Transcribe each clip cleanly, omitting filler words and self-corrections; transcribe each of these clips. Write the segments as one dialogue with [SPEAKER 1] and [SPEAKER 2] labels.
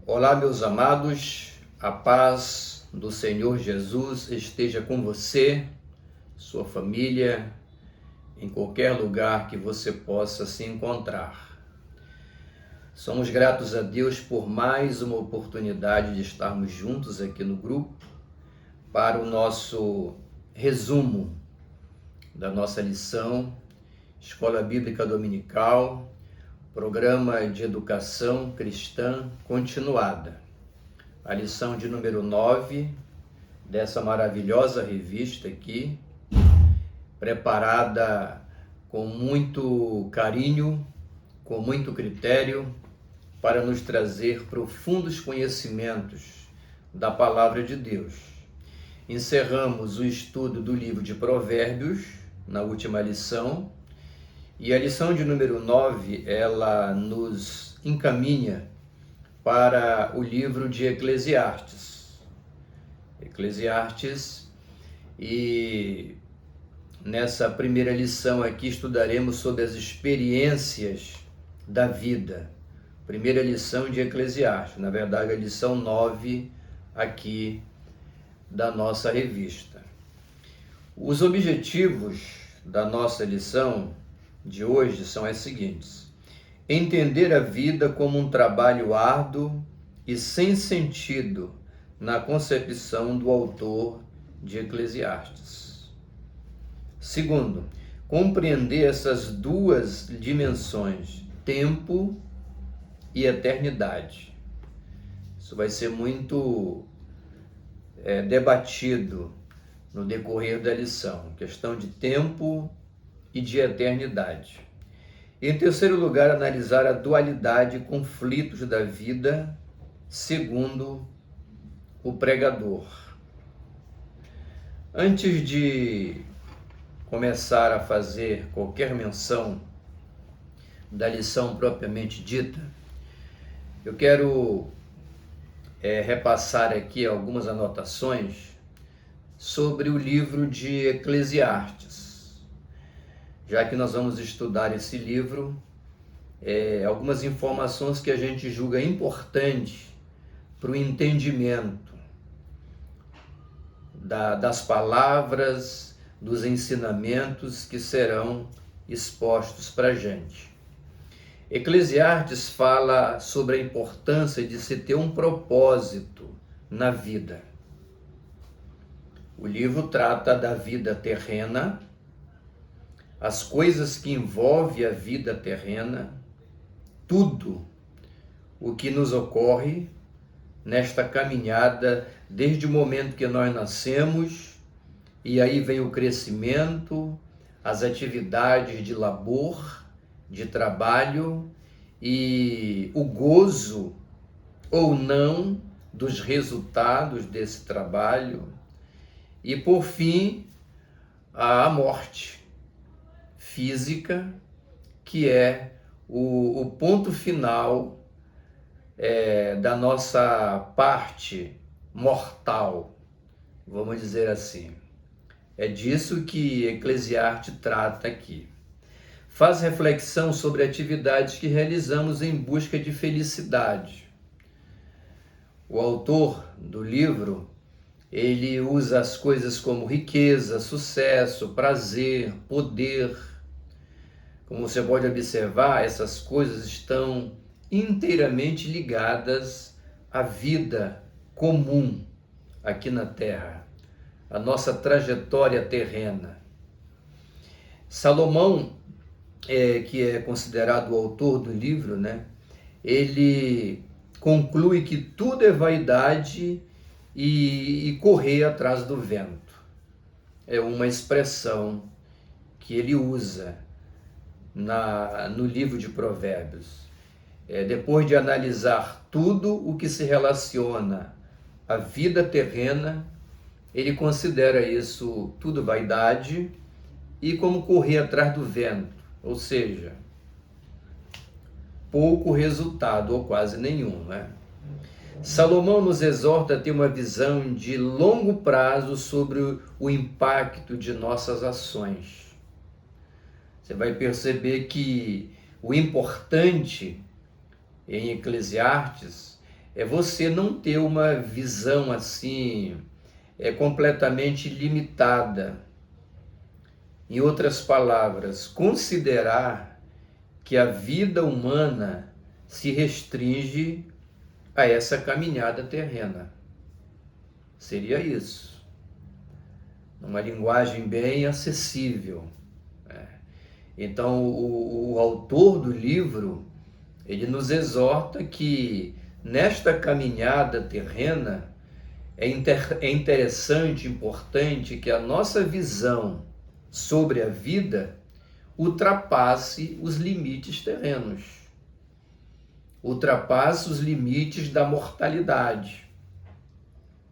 [SPEAKER 1] Olá, meus amados, a paz do Senhor Jesus esteja com você, sua família, em qualquer lugar que você possa se encontrar. Somos gratos a Deus por mais uma oportunidade de estarmos juntos aqui no grupo para o nosso resumo da nossa lição, Escola Bíblica Dominical, Programa de Educação Cristã Continuada. A lição de número 9 dessa maravilhosa revista aqui, preparada com muito carinho, com muito critério, para nos trazer profundos conhecimentos da Palavra de Deus. Encerramos o estudo do livro de Provérbios na última lição, e a lição de número 9, ela nos encaminha para o livro de Eclesiastes. E nessa primeira lição aqui estudaremos sobre as experiências da vida. Primeira lição de Eclesiastes, na verdade a lição 9 aqui da nossa revista. Os objetivos da nossa lição de hoje são as seguintes: entender a vida como um trabalho árduo e sem sentido na concepção do autor de Eclesiastes. Segundo, compreender essas duas dimensões, tempo e eternidade. Isso vai ser muito debatido no decorrer da lição, questão de tempo e de eternidade. Em terceiro lugar, analisar a dualidade e conflitos da vida segundo o pregador. Antes de começar a fazer qualquer menção da lição propriamente dita, eu quero repassar aqui algumas anotações sobre o livro de Eclesiastes. Já que nós vamos estudar esse livro, algumas informações que a gente julga importante para o entendimento das palavras, dos ensinamentos que serão expostos para a gente. Eclesiastes fala sobre a importância de se ter um propósito na vida. O livro trata da vida terrena, as coisas que envolvem a vida terrena, tudo o que nos ocorre nesta caminhada desde o momento que nós nascemos, e aí vem o crescimento, as atividades de labor, de trabalho e o gozo ou não dos resultados desse trabalho, e por fim a morte física, que é o ponto final da nossa parte mortal, vamos dizer assim. É disso que Eclesiastes trata aqui. Faz reflexão sobre atividades que realizamos em busca de felicidade. O autor do livro, ele usa as coisas como riqueza, sucesso, prazer, poder. Como você pode observar, essas coisas estão inteiramente ligadas à vida comum aqui na Terra, a nossa trajetória terrena. Salomão, que é considerado o autor do livro, ele conclui que tudo é vaidade e correr atrás do vento. É uma expressão que ele usa no livro de Provérbios. Depois de analisar tudo o que se relaciona à vida terrena, ele considera isso tudo vaidade e como correr atrás do vento, ou seja, pouco resultado ou quase nenhum, Salomão nos exorta a ter uma visão de longo prazo sobre o impacto de nossas ações. Você vai perceber que o importante em Eclesiastes é você não ter uma visão assim, completamente limitada. Em outras palavras, considerar que a vida humana se restringe a essa caminhada terrena. Seria isso. Numa linguagem bem acessível. Então, o autor do livro, ele nos exorta que nesta caminhada terrena é interessante, importante que a nossa visão sobre a vida ultrapasse os limites terrenos, ultrapasse os limites da mortalidade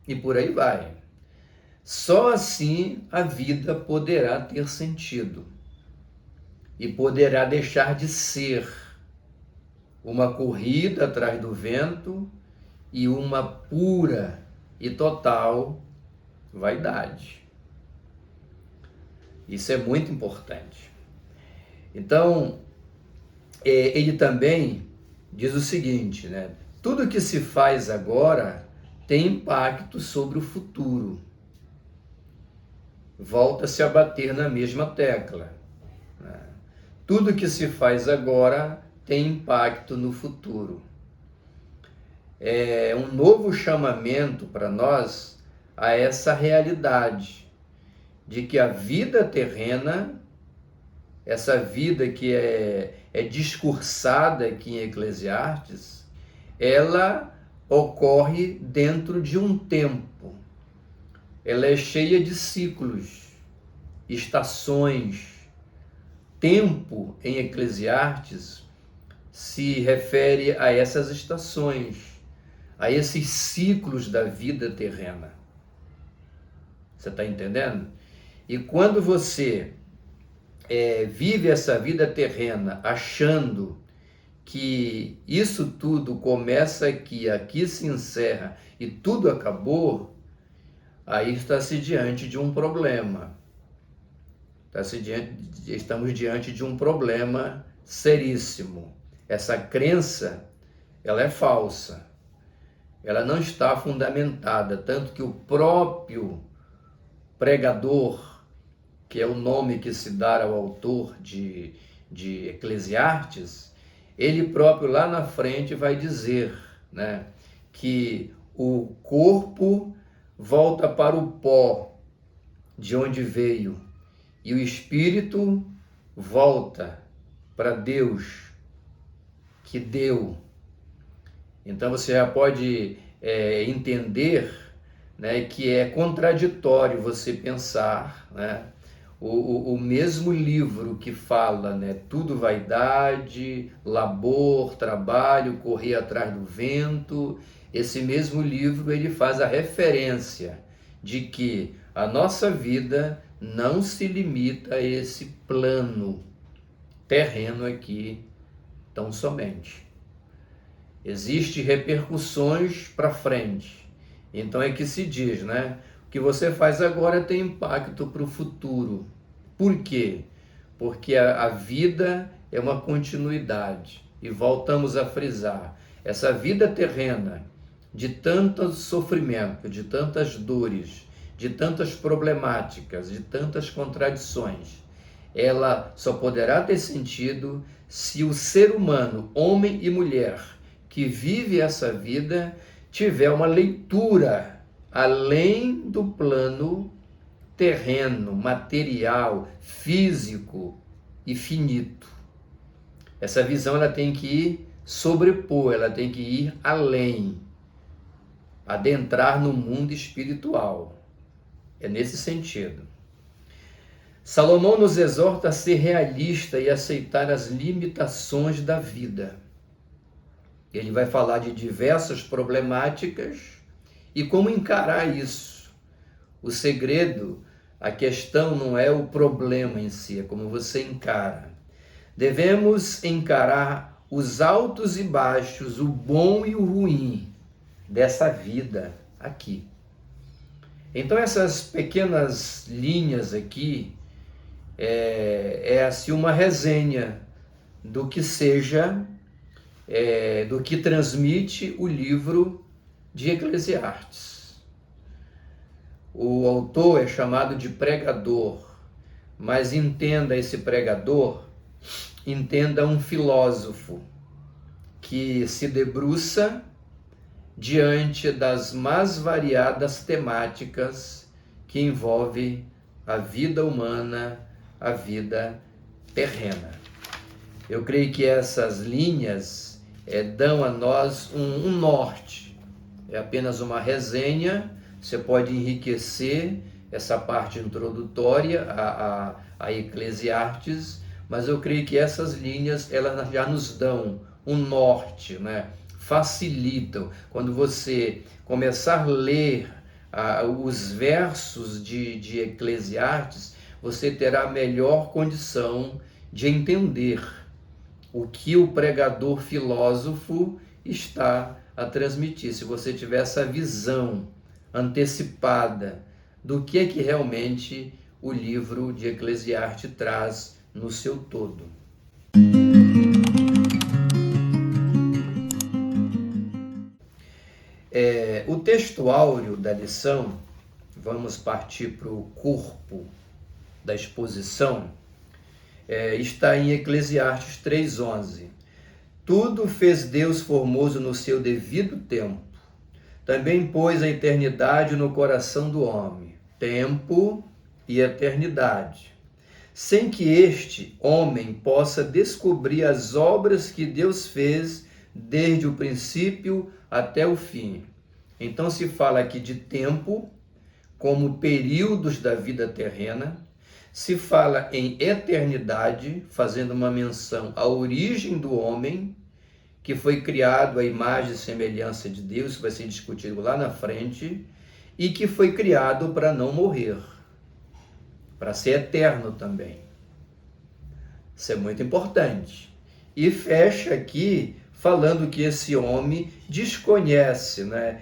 [SPEAKER 1] e por aí vai. Só assim a vida poderá ter sentido e poderá deixar de ser uma corrida atrás do vento e uma pura e total vaidade. Isso é muito importante. Então, ele também diz o seguinte, né? Tudo que se faz agora tem impacto sobre o futuro. Volta-se a bater na mesma tecla. Né? Tudo que se faz agora tem impacto no futuro. É um novo chamamento para nós a essa realidade de que a vida terrena, essa vida que é discursada aqui em Eclesiastes, ela ocorre dentro de um tempo. Ela é cheia de ciclos, estações. Tempo em Eclesiastes se refere a essas estações, a esses ciclos da vida terrena. Você está entendendo? E quando você vive essa vida terrena achando que isso tudo começa aqui, aqui se encerra e tudo acabou, aí está-se diante de um problema. Estamos diante de um problema seríssimo. Essa crença, ela é falsa. Ela não está fundamentada, tanto que o próprio pregador, que é o nome que se dá ao autor de Eclesiastes, ele próprio lá na frente vai dizer, né, que o corpo volta para o pó de onde veio e o espírito volta para Deus que deu. Então você já pode entender, né, que é contraditório você pensar, né, o mesmo livro que fala, né, tudo vaidade, labor, trabalho, correr atrás do vento, esse mesmo livro ele faz a referência de que a nossa vida não se limita a esse plano terreno aqui tão somente. Existem repercussões para frente. Então é que se diz, né? O que você faz agora tem impacto para o futuro. Por quê? Porque a vida é uma continuidade. E voltamos a frisar, essa vida terrena, de tanto sofrimento, de tantas dores, de tantas problemáticas, de tantas contradições, ela só poderá ter sentido se o ser humano, homem e mulher, que vive essa vida, tiver uma leitura além do plano terreno, material, físico e finito. Essa visão ela tem que ir sobrepor, ela tem que ir além, adentrar no mundo espiritual. É nesse sentido. Salomão nos exorta a ser realista e aceitar as limitações da vida. Ele vai falar de diversas problemáticas e como encarar isso. O segredo, a questão não é o problema em si, é como você encara. Devemos encarar os altos e baixos, o bom e o ruim dessa vida aqui. Então essas pequenas linhas aqui é assim uma resenha do que seja do que transmite o livro de Eclesiastes. O autor é chamado de pregador, mas entenda esse pregador, entenda um filósofo que se debruça diante das mais variadas temáticas que envolvem a vida humana, a vida terrena. Eu creio que essas linhas dão a nós um norte. É apenas uma resenha, você pode enriquecer essa parte introdutória a Eclesiastes, mas eu creio que essas linhas elas já nos dão um norte, né? Facilitam. Quando você começar a ler os versos de Eclesiastes, você terá melhor condição de entender o que o pregador filósofo está a transmitir. Se você tiver essa visão antecipada do que é que realmente o livro de Eclesiastes traz no seu todo. O texto áureo da lição, vamos partir para o corpo da exposição, está em Eclesiastes 3:11. Tudo fez Deus formoso no seu devido tempo. Também pôs a eternidade no coração do homem, tempo e eternidade, sem que este homem possa descobrir as obras que Deus fez desde o princípio até o fim. Então se fala aqui de tempo como períodos da vida terrena, se fala em eternidade, fazendo uma menção à origem do homem, que foi criado à imagem e semelhança de Deus, isso vai ser discutido lá na frente, e que foi criado para não morrer, para ser eterno também. Isso é muito importante. E fecha aqui falando que esse homem desconhece, né?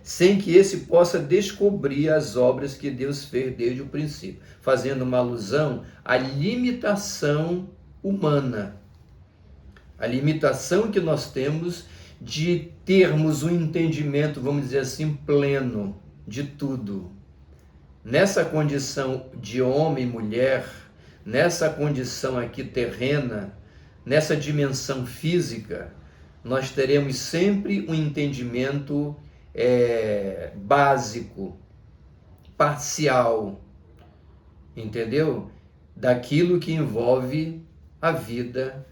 [SPEAKER 1] Sem que esse possa descobrir as obras que Deus fez desde o princípio, fazendo uma alusão à limitação humana, a limitação que nós temos de termos um entendimento, vamos dizer assim, pleno de tudo. Nessa condição de homem e mulher, nessa condição aqui terrena, nessa dimensão física, nós teremos sempre um entendimento básico, parcial, entendeu? Daquilo que envolve a vida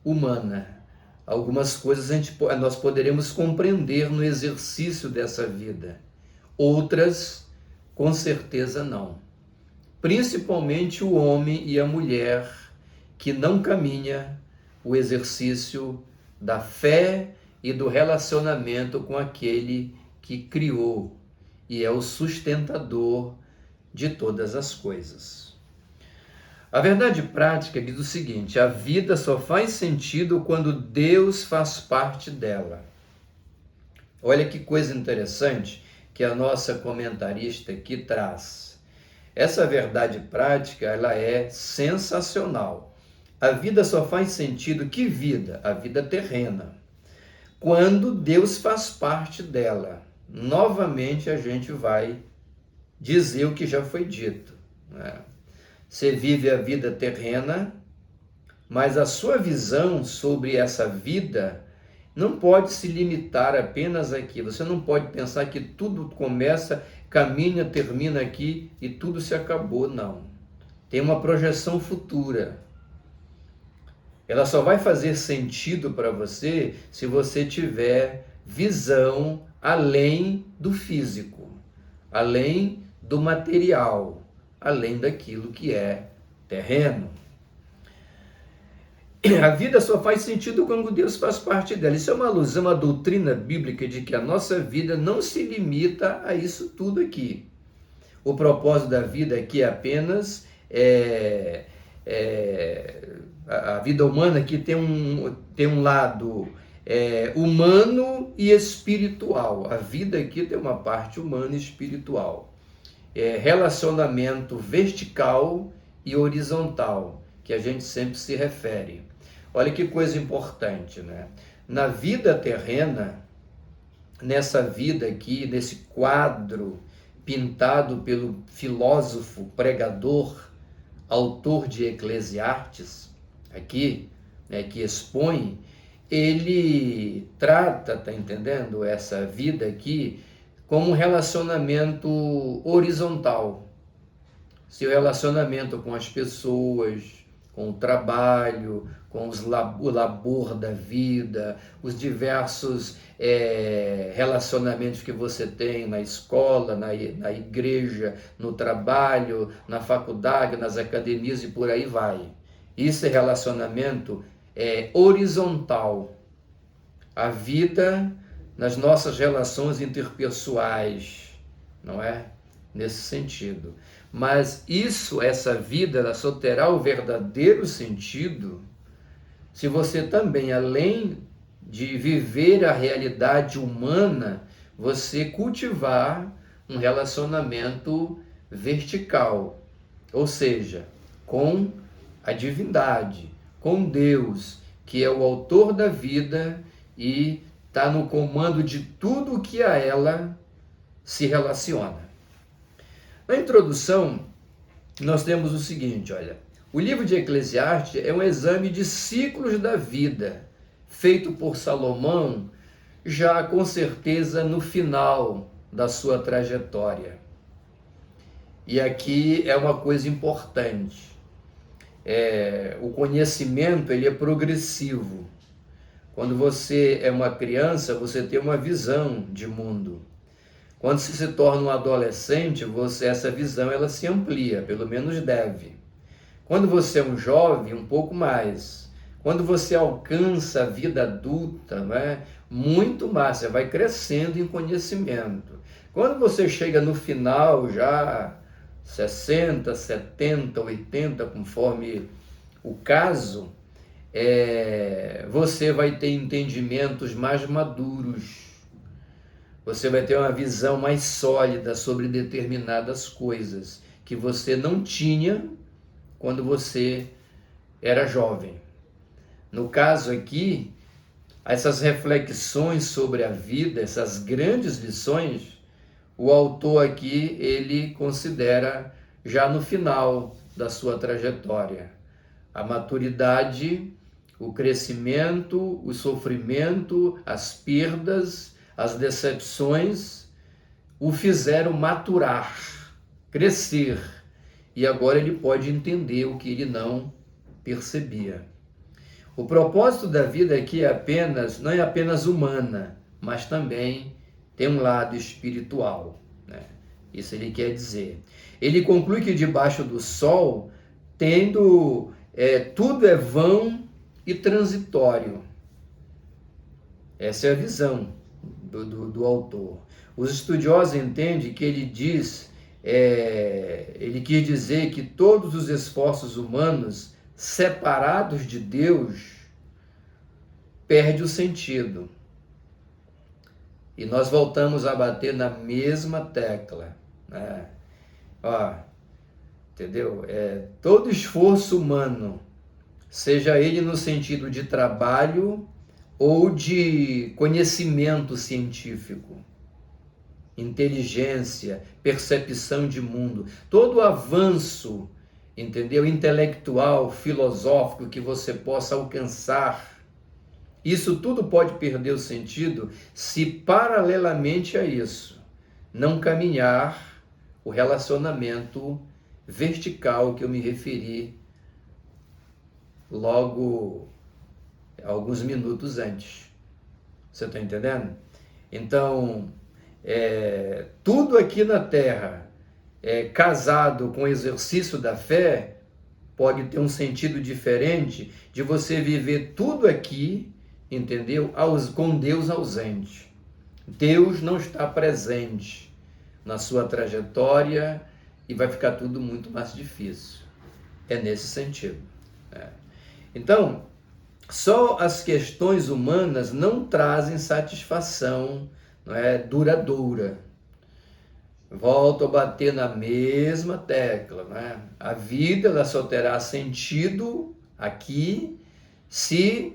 [SPEAKER 1] humana. Algumas coisas nós poderemos compreender no exercício dessa vida, outras, com certeza, não. Principalmente o homem e a mulher que não caminha o exercício da fé e do relacionamento com aquele que criou e é o sustentador de todas as coisas. A verdade prática diz o seguinte: a vida só faz sentido quando Deus faz parte dela. Olha que coisa interessante que a nossa comentarista aqui traz. Essa verdade prática, ela é sensacional. A vida só faz sentido, que vida? A vida terrena, quando Deus faz parte dela. Novamente a gente vai dizer o que já foi dito, né? Você vive a vida terrena, mas a sua visão sobre essa vida não pode se limitar apenas aqui. Você não pode pensar que tudo começa, caminha, termina aqui e tudo se acabou, não. Tem uma projeção futura. Ela só vai fazer sentido para você se você tiver visão além do físico, além do material, além daquilo que é terreno. A vida só faz sentido quando Deus faz parte dela. Isso é uma alusão à doutrina bíblica de que a nossa vida não se limita a isso tudo aqui. O propósito da vida aqui é apenas a vida humana que tem um lado humano e espiritual. A vida aqui tem uma parte humana e espiritual. Relacionamento vertical e horizontal, que a gente sempre se refere. Olha que coisa importante, né? Na vida terrena, nessa vida aqui, nesse quadro pintado pelo filósofo, pregador, autor de Eclesiastes, aqui, né, que expõe, ele trata, tá entendendo, essa vida aqui como um relacionamento horizontal. Seu relacionamento com as pessoas, com o trabalho, com o labor da vida, os diversos relacionamentos que você tem na escola, na igreja, no trabalho, na faculdade, nas academias e por aí vai. Isso é relacionamento horizontal. A vida nas nossas relações interpessoais, não é? Nesse sentido. Mas essa vida, ela só terá o verdadeiro sentido se você também, além de viver a realidade humana, você cultivar um relacionamento vertical, ou seja, com a divindade, com Deus, que é o autor da vida e está no comando de tudo que a ela se relaciona. Na introdução, nós temos o seguinte, olha, o livro de Eclesiastes é um exame de ciclos da vida, feito por Salomão, já com certeza no final da sua trajetória. E aqui é uma coisa importante, o conhecimento ele é progressivo. Quando você é uma criança, você tem uma visão de mundo. Quando você se torna um adolescente, essa visão ela se amplia, pelo menos deve. Quando você é um jovem, um pouco mais. Quando você alcança a vida adulta, né, muito mais, você vai crescendo em conhecimento. Quando você chega no final, já 60, 70, 80, conforme o caso, você vai ter entendimentos mais maduros. Você vai ter uma visão mais sólida sobre determinadas coisas que você não tinha quando você era jovem. No caso aqui, essas reflexões sobre a vida, essas grandes lições, o autor aqui, ele considera já no final da sua trajetória. A maturidade, o crescimento, o sofrimento, as perdas, as decepções o fizeram maturar, crescer, e agora ele pode entender o que ele não percebia. O propósito da vida aqui não é apenas humana, mas também tem um lado espiritual, né? Isso ele quer dizer. Ele conclui que debaixo do sol, tudo é vão e transitório. Essa é a visão do autor. Os estudiosos entendem que ele quis dizer que todos os esforços humanos separados de Deus perdem o sentido. E nós voltamos a bater na mesma tecla, né? Entendeu? Todo esforço humano, seja ele no sentido de trabalho ou de conhecimento científico, inteligência, percepção de mundo, todo avanço, entendeu? Intelectual, filosófico que você possa alcançar, isso tudo pode perder o sentido se paralelamente a isso não caminhar o relacionamento vertical que eu me referi logo alguns minutos antes. Você está entendendo? Então, tudo aqui na Terra, casado com o exercício da fé, pode ter um sentido diferente de você viver tudo aqui, entendeu? Com Deus ausente. Deus não está presente na sua trajetória e vai ficar tudo muito mais difícil. É nesse sentido. Então, só as questões humanas não trazem satisfação, não é, duradoura. Volto a bater na mesma tecla, né? A vida ela só terá sentido aqui se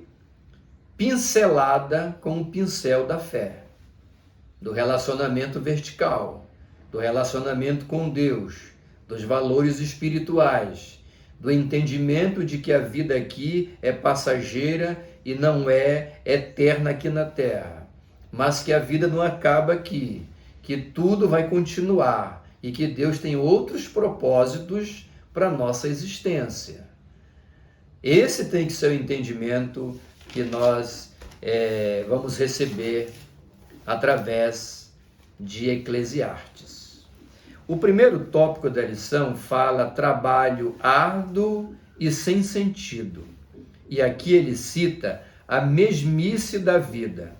[SPEAKER 1] pincelada com o pincel da fé, do relacionamento vertical, do relacionamento com Deus, dos valores espirituais, do entendimento de que a vida aqui é passageira e não é eterna aqui na terra, mas que a vida não acaba aqui, que tudo vai continuar e que Deus tem outros propósitos para a nossa existência. Esse tem que ser o entendimento que nós vamos receber através de Eclesiastes. O primeiro tópico da lição fala trabalho árduo e sem sentido. E aqui ele cita a mesmice da vida.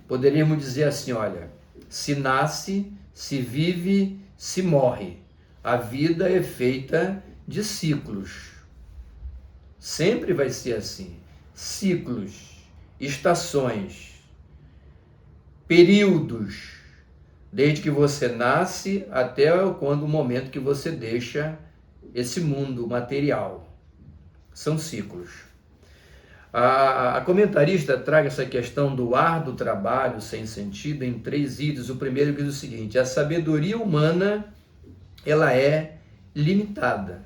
[SPEAKER 1] Poderíamos dizer assim, olha, se nasce, se vive, se morre. A vida é feita de ciclos. Sempre vai ser assim. Ciclos, estações, períodos, desde que você nasce até o momento que você deixa esse mundo material. São ciclos. A comentarista traz essa questão do árduo trabalho sem sentido em 3 itens. O primeiro diz o seguinte: a sabedoria humana, ela é limitada.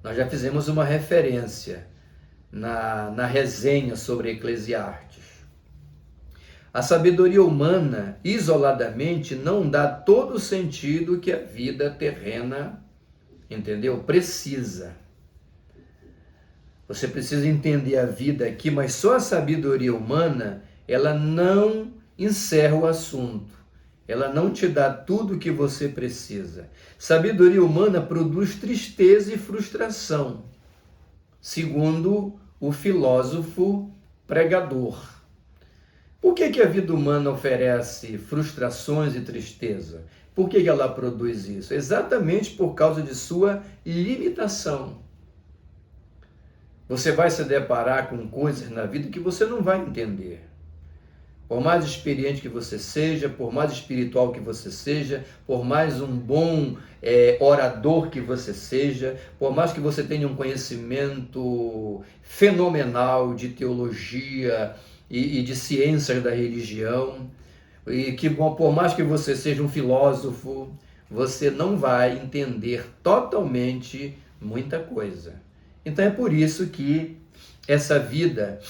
[SPEAKER 1] Nós já fizemos uma referência na resenha sobre Eclesiastes. A sabedoria humana, isoladamente, não dá todo o sentido que a vida terrena, entendeu? Precisa. Você precisa entender a vida aqui, mas só a sabedoria humana, ela não encerra o assunto. Ela não te dá tudo o que você precisa. Sabedoria humana produz tristeza e frustração, segundo o filósofo pregador. Por que a vida humana oferece frustrações e tristeza? Por que ela produz isso? Exatamente por causa de sua limitação. Você vai se deparar com coisas na vida que você não vai entender. Por mais experiente que você seja, por mais espiritual que você seja, por mais um bom orador que você seja, por mais que você tenha um conhecimento fenomenal de teologia e de ciências da religião, e que por mais que você seja um filósofo, você não vai entender totalmente muita coisa. Então é por isso que essa vida,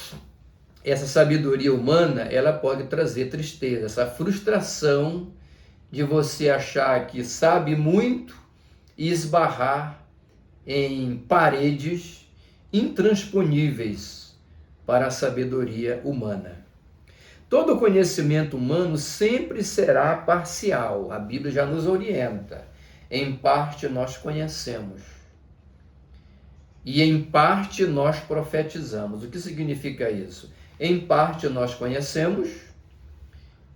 [SPEAKER 1] essa sabedoria humana, ela pode trazer tristeza, essa frustração de você achar que sabe muito e esbarrar em paredes intransponíveis para a sabedoria humana. Todo conhecimento humano sempre será parcial. A Bíblia já nos orienta. Em parte nós conhecemos. E em parte nós profetizamos. O que significa isso? Em parte nós conhecemos,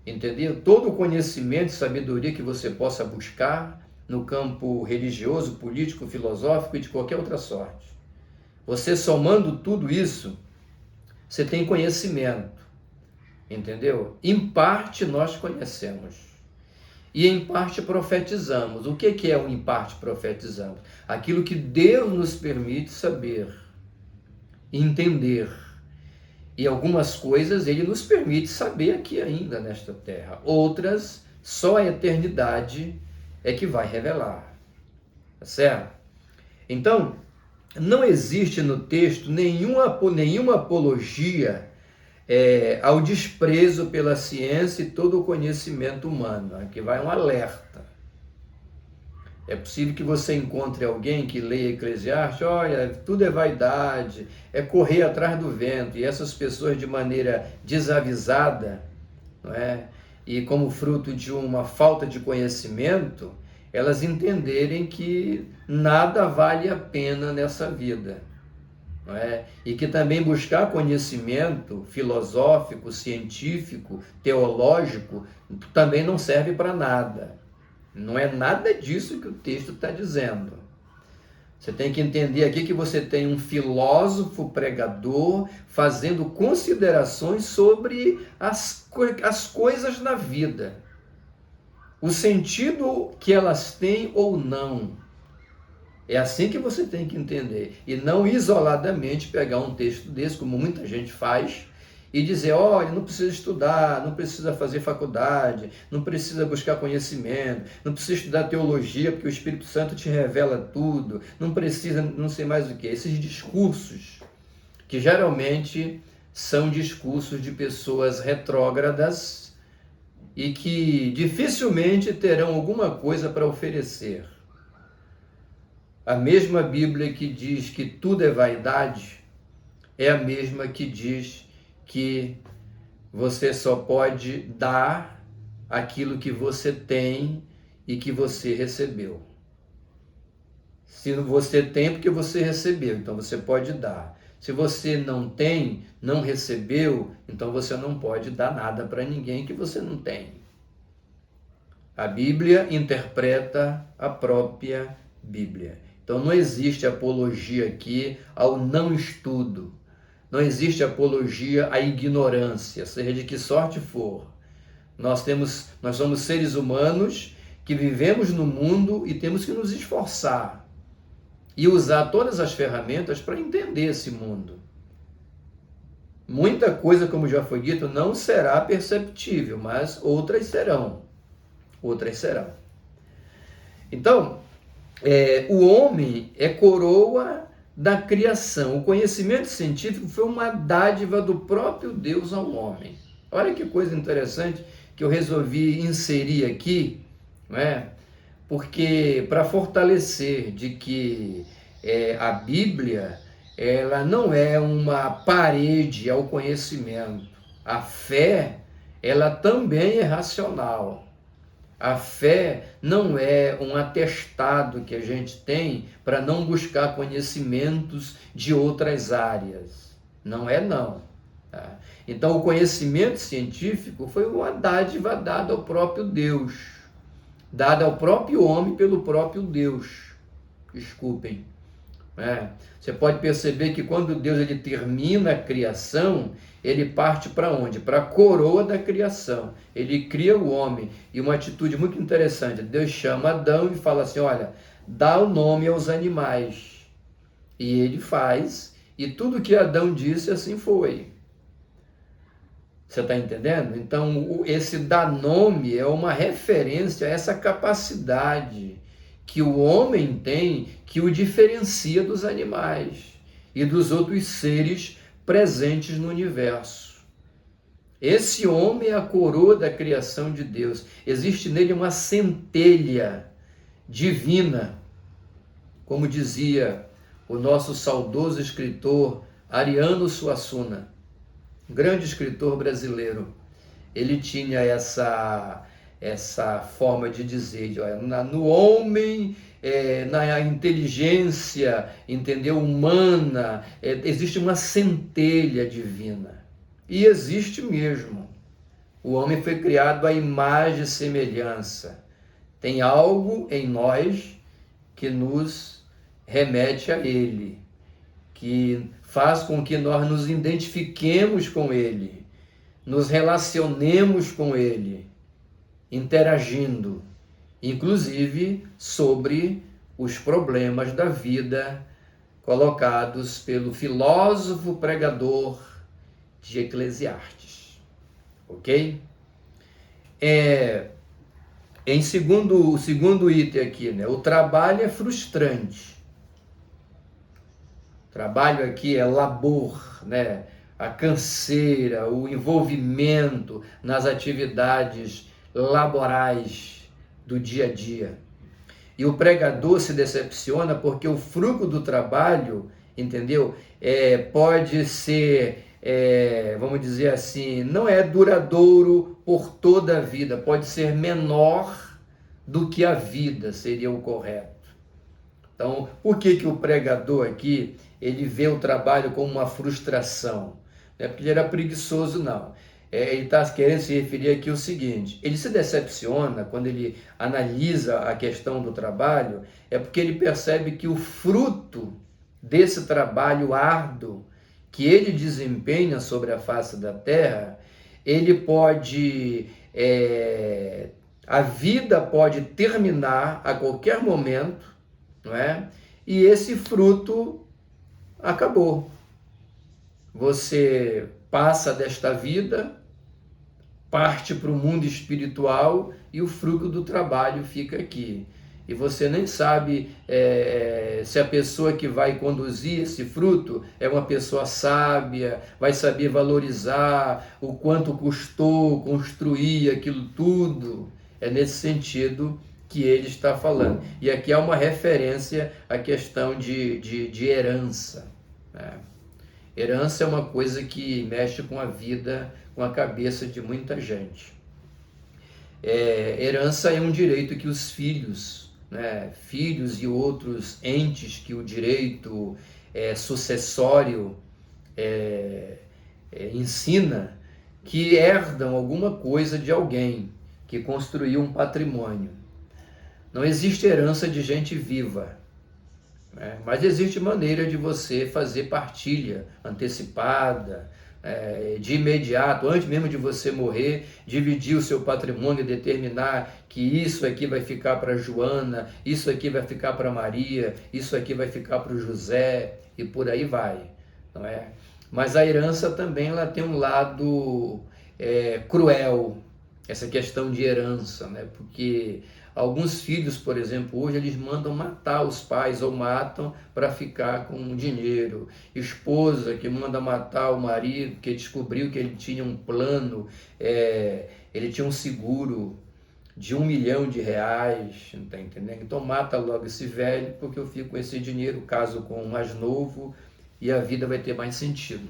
[SPEAKER 1] entendeu? Todo o conhecimento e sabedoria que você possa buscar no campo religioso, político, filosófico e de qualquer outra sorte. Você somando tudo isso, você tem conhecimento, entendeu? Em parte nós conhecemos. E em parte profetizamos. O que é o em parte profetizamos? Aquilo que Deus nos permite saber, entender. E algumas coisas Ele nos permite saber aqui ainda nesta terra. Outras, só a eternidade é que vai revelar. Tá certo? Então, não existe no texto nenhuma apologia ao desprezo pela ciência e todo o conhecimento humano. Aqui vai um alerta. É possível que você encontre alguém que leia Eclesiastes, olha, tudo é vaidade, é correr atrás do vento, e essas pessoas de maneira desavisada, não é? E como fruto de uma falta de conhecimento, elas entenderem que nada vale a pena nessa vida. Não é? E que também buscar conhecimento filosófico, científico, teológico, também não serve para nada. Não é nada disso que o texto está dizendo. Você tem que entender aqui que você tem um filósofo pregador fazendo considerações sobre as coisas na vida, o sentido que elas têm ou não. É assim que você tem que entender. E não isoladamente pegar um texto desse, como muita gente faz, e dizer, olha, não precisa estudar, não precisa fazer faculdade, não precisa buscar conhecimento, não precisa estudar teologia, porque o Espírito Santo te revela tudo, não precisa, não sei mais o que. Esses discursos, que geralmente são discursos de pessoas retrógradas e que dificilmente terão alguma coisa para oferecer. A mesma Bíblia que diz que tudo é vaidade, é a mesma que diz que você só pode dar aquilo que você tem e que você recebeu. Se você tem, porque você recebeu, então você pode dar. Se você não tem, não recebeu, então você não pode dar nada para ninguém que você não tem. A Bíblia interpreta a própria Bíblia. Então não existe apologia aqui ao não estudo. Não existe apologia à ignorância, seja de que sorte for. Nós somos seres humanos que vivemos no mundo e temos que nos esforçar e usar todas as ferramentas para entender esse mundo. Muita coisa, como já foi dito, não será perceptível, mas outras serão. Outras serão. Então, o homem é coroa da criação. O conhecimento científico foi uma dádiva do próprio Deus ao homem. Olha que coisa interessante que eu resolvi inserir aqui, não é? Porque para fortalecer de que a Bíblia ela não é uma parede ao conhecimento. A fé, ela também é racional. A fé não é um atestado que a gente tem para não buscar conhecimentos de outras áreas. Não é não. Tá? Então o conhecimento científico foi uma dádiva dada ao próprio Deus, dada ao próprio homem pelo próprio Deus. Desculpem. Você pode perceber que quando Deus ele termina a criação, ele parte para onde? Para a coroa da criação. Ele cria o homem. E uma atitude muito interessante, Deus chama Adão e fala assim, olha, dá o nome aos animais. E ele faz, e tudo que Adão disse, assim foi. Você está entendendo? Então, esse dar nome é uma referência a essa capacidade que o homem tem, que o diferencia dos animais e dos outros seres presentes no universo. Esse homem é a coroa da criação de Deus. Existe nele uma centelha divina, como dizia o nosso saudoso escritor Ariano Suassuna, grande escritor brasileiro. Ele tinha essa forma de dizer, no homem, na inteligência, entendeu, humana, existe uma centelha divina. E existe mesmo. O homem foi criado à imagem e semelhança. Tem algo em nós que nos remete a ele, que faz com que nós nos identifiquemos com ele, nos relacionemos com ele, interagindo, inclusive sobre os problemas da vida colocados pelo filósofo pregador de Eclesiastes, ok? O segundo item aqui, né? O trabalho é frustrante. O trabalho aqui é labor, né? A canseira, o envolvimento nas atividades laborais do dia a dia. E o pregador se decepciona porque o fruto do trabalho, entendeu? Pode ser, vamos dizer assim, não é duradouro por toda a vida, pode ser menor do que a vida, seria o correto. Então, por que o pregador aqui, ele vê o trabalho como uma frustração? Não é porque ele era preguiçoso, não. Ele está querendo se referir aqui ao seguinte, ele se decepciona quando ele analisa a questão do trabalho, é porque ele percebe que o fruto desse trabalho árduo que ele desempenha sobre a face da terra, ele pode, a vida pode terminar a qualquer momento, não é? e esse fruto acabou. Você passa desta vida, parte para o mundo espiritual e o fruto do trabalho fica aqui. E você nem sabe se a pessoa que vai conduzir esse fruto é uma pessoa sábia, vai saber valorizar o quanto custou construir aquilo tudo. É nesse sentido que ele está falando. E aqui há uma referência à questão de herança, né? Herança é uma coisa que mexe com a vida, com a cabeça de muita gente. Herança é um direito que os filhos, né, filhos e outros entes que o direito sucessório ensina, que herdam alguma coisa de alguém que construiu um patrimônio. Não existe herança de gente viva, né? Mas existe maneira de você fazer partilha antecipada, de imediato, antes mesmo de você morrer, dividir o seu patrimônio e determinar que isso aqui vai ficar para Joana, isso aqui vai ficar para Maria, isso aqui vai ficar para o José, e por aí vai, não é? Mas a herança também ela tem um lado cruel, essa questão de herança, né? Porque alguns filhos, por exemplo, hoje eles mandam matar os pais ou matam para ficar com dinheiro. Esposa que manda matar o marido que descobriu que ele tinha um plano, ele tinha um seguro de R$1 milhão, não tá entendendo? Então mata logo esse velho porque eu fico com esse dinheiro, caso com o mais novo e a vida vai ter mais sentido.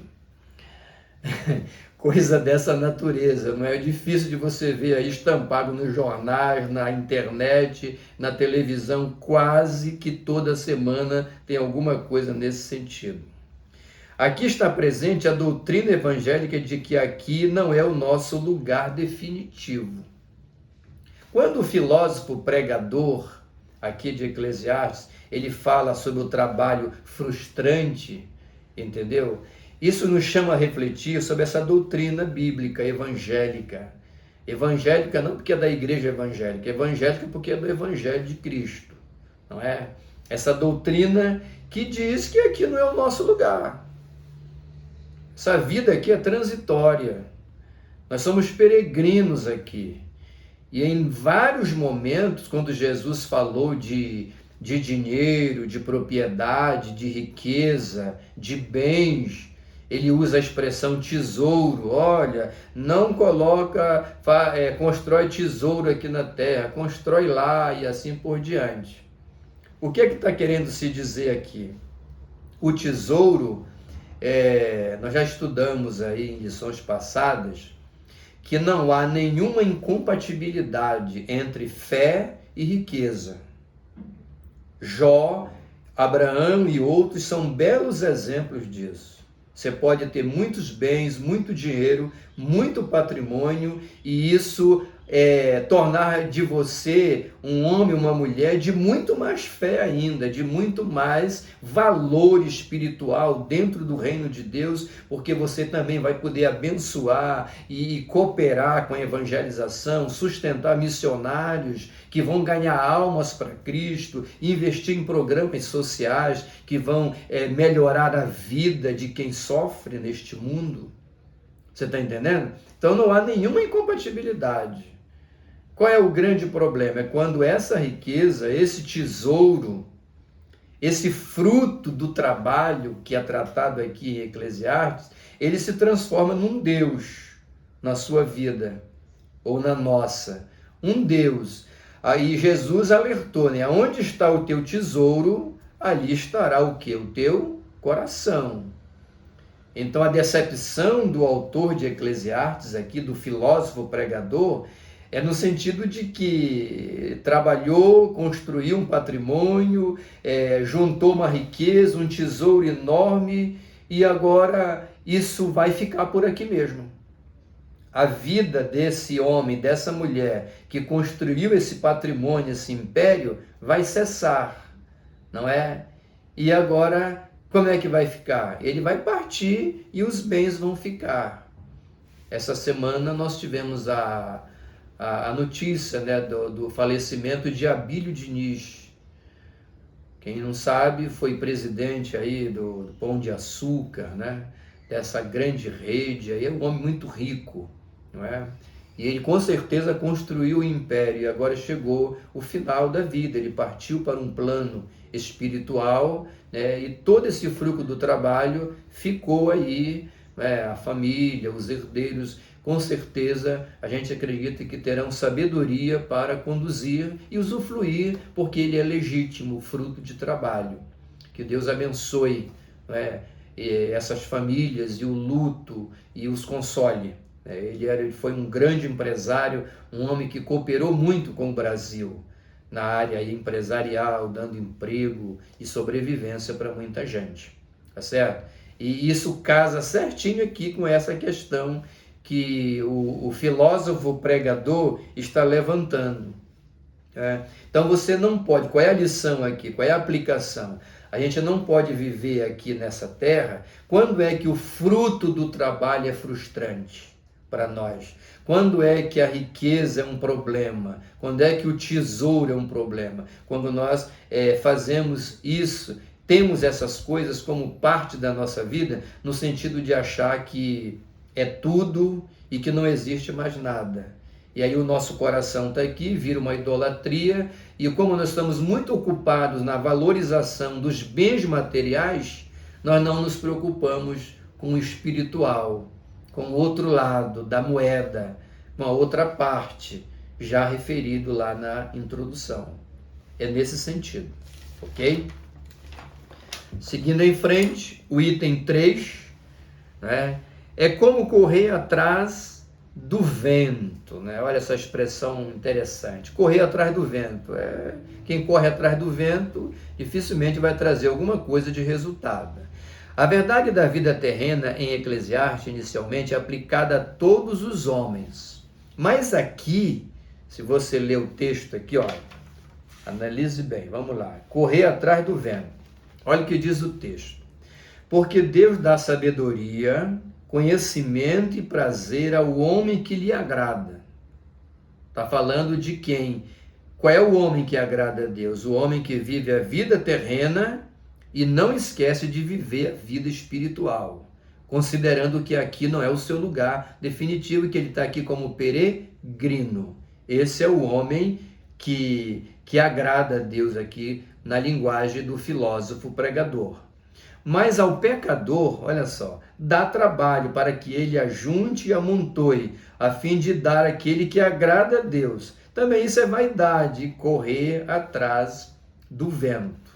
[SPEAKER 1] Coisa dessa natureza, não é difícil de você ver aí estampado nos jornais, na internet, na televisão, quase que toda semana tem alguma coisa nesse sentido. Aqui está presente a doutrina evangélica de que aqui não é o nosso lugar definitivo. Quando o filósofo pregador, aqui de Eclesiastes, ele fala sobre o trabalho frustrante, entendeu? Isso nos chama a refletir sobre essa doutrina bíblica evangélica. Evangélica não porque é da igreja evangélica porque é do evangelho de Cristo, não é? Essa doutrina que diz que aqui não é o nosso lugar. Essa vida aqui é transitória. Nós somos peregrinos aqui. E em vários momentos, quando Jesus falou de dinheiro, de propriedade, de riqueza, de bens, ele usa a expressão tesouro. Olha, não constrói tesouro aqui na terra, constrói lá e assim por diante. O que está querendo se dizer aqui? O tesouro, nós já estudamos aí em lições passadas, que não há nenhuma incompatibilidade entre fé e riqueza. Jó, Abraão e outros são belos exemplos disso. Você pode ter muitos bens, muito dinheiro, muito patrimônio, e isso tornar de você um homem, uma mulher de muito mais fé ainda, de muito mais valor espiritual dentro do reino de Deus, porque você também vai poder abençoar e cooperar com a evangelização, sustentar missionários que vão ganhar almas para Cristo, investir em programas sociais que vão melhorar a vida de quem sofre neste mundo. Você está entendendo? Então não há nenhuma incompatibilidade. Qual é o grande problema? É quando essa riqueza, esse tesouro, esse fruto do trabalho que é tratado aqui em Eclesiastes, ele se transforma num Deus na sua vida, ou na nossa. Um Deus. Aí Jesus alertou, né? Onde está o teu tesouro, ali estará o quê? O teu coração. Então a decepção do autor de Eclesiastes aqui, do filósofo pregador, é no sentido de que trabalhou, construiu um patrimônio, juntou uma riqueza, um tesouro enorme, e agora isso vai ficar por aqui mesmo. A vida desse homem, dessa mulher que construiu esse patrimônio, esse império, vai cessar, não é? E agora, como é que vai ficar? Ele vai partir e os bens vão ficar. Essa semana nós tivemos a notícia, né, do falecimento de Abílio Diniz, Quem não sabe, foi presidente aí do Pão de Açúcar, né? Dessa grande rede, aí é um homem muito rico, não é? E ele com certeza construiu o império e agora chegou o final da vida, ele partiu para um plano espiritual, né? E todo esse fruto do trabalho ficou aí, a família, os herdeiros, com certeza a gente acredita que terão sabedoria para conduzir e usufruir, porque ele é legítimo, fruto de trabalho. Que Deus abençoe, né, essas famílias e o luto e os console. Ele foi um grande empresário, um homem que cooperou muito com o Brasil na área empresarial, dando emprego e sobrevivência para muita gente, tá certo? E isso casa certinho aqui com essa questão que o filósofo pregador está levantando. Então você não pode, qual é a lição aqui, qual é a aplicação? A gente não pode viver aqui nessa terra quando é que o fruto do trabalho é frustrante para nós, quando é que a riqueza é um problema, quando é que o tesouro é um problema, quando nós fazemos isso, temos essas coisas como parte da nossa vida, no sentido de achar que é tudo e que não existe mais nada. E aí o nosso coração está aqui, vira uma idolatria, e como nós estamos muito ocupados na valorização dos bens materiais, nós não nos preocupamos com o espiritual, com o outro lado da moeda, com a outra parte, já referido lá na introdução. É nesse sentido, ok? Seguindo em frente, o item 3, né? É como correr atrás do vento, né? Olha essa expressão interessante, correr atrás do vento. Quem corre atrás do vento dificilmente vai trazer alguma coisa de resultado. A verdade da vida terrena em Eclesiastes, inicialmente, é aplicada a todos os homens. Mas aqui, se você ler o texto aqui, olha, analise bem, vamos lá. Correr atrás do vento. Olha o que diz o texto. Porque Deus dá sabedoria, conhecimento e prazer ao homem que lhe agrada. Está falando de quem? Qual é o homem que agrada a Deus? O homem que vive a vida terrena e não esquece de viver a vida espiritual, considerando que aqui não é o seu lugar definitivo e que ele está aqui como peregrino. Esse é o homem que agrada a Deus aqui na linguagem do filósofo pregador. Mas ao pecador, olha só, dá trabalho para que ele ajunte e amontoe, a fim de dar aquele que agrada a Deus. Também isso é vaidade, correr atrás do vento.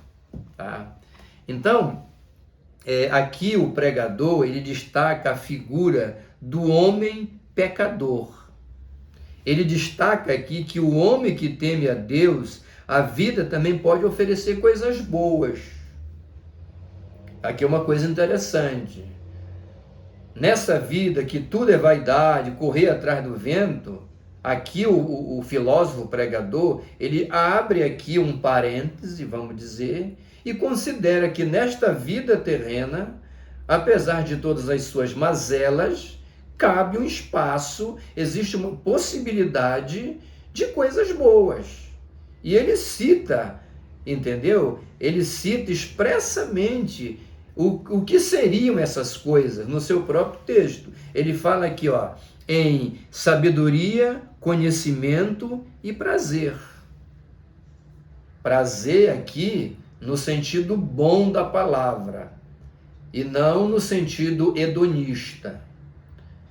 [SPEAKER 1] Tá? Então, aqui o pregador, ele destaca a figura do homem pecador. Ele destaca aqui que o homem que teme a Deus, a vida também pode oferecer coisas boas. Aqui é uma coisa interessante. Nessa vida que tudo é vaidade, correr atrás do vento, aqui o filósofo pregador, ele abre aqui um parêntese, vamos dizer, e considera que nesta vida terrena, apesar de todas as suas mazelas, cabe um espaço, existe uma possibilidade de coisas boas. E ele cita, entendeu? Ele cita expressamente o que seriam essas coisas no seu próprio texto. Ele fala aqui, ó, em sabedoria, conhecimento e prazer. Prazer aqui no sentido bom da palavra e não no sentido hedonista,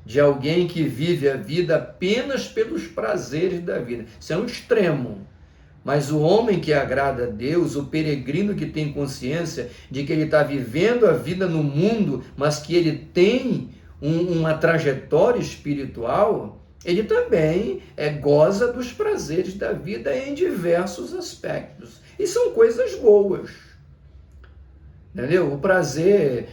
[SPEAKER 1] de alguém que vive a vida apenas pelos prazeres da vida. Isso é um extremo. Mas o homem que agrada a Deus, o peregrino que tem consciência de que ele está vivendo a vida no mundo, mas que ele tem uma trajetória espiritual, ele também goza dos prazeres da vida em diversos aspectos. E são coisas boas. Entendeu? O prazer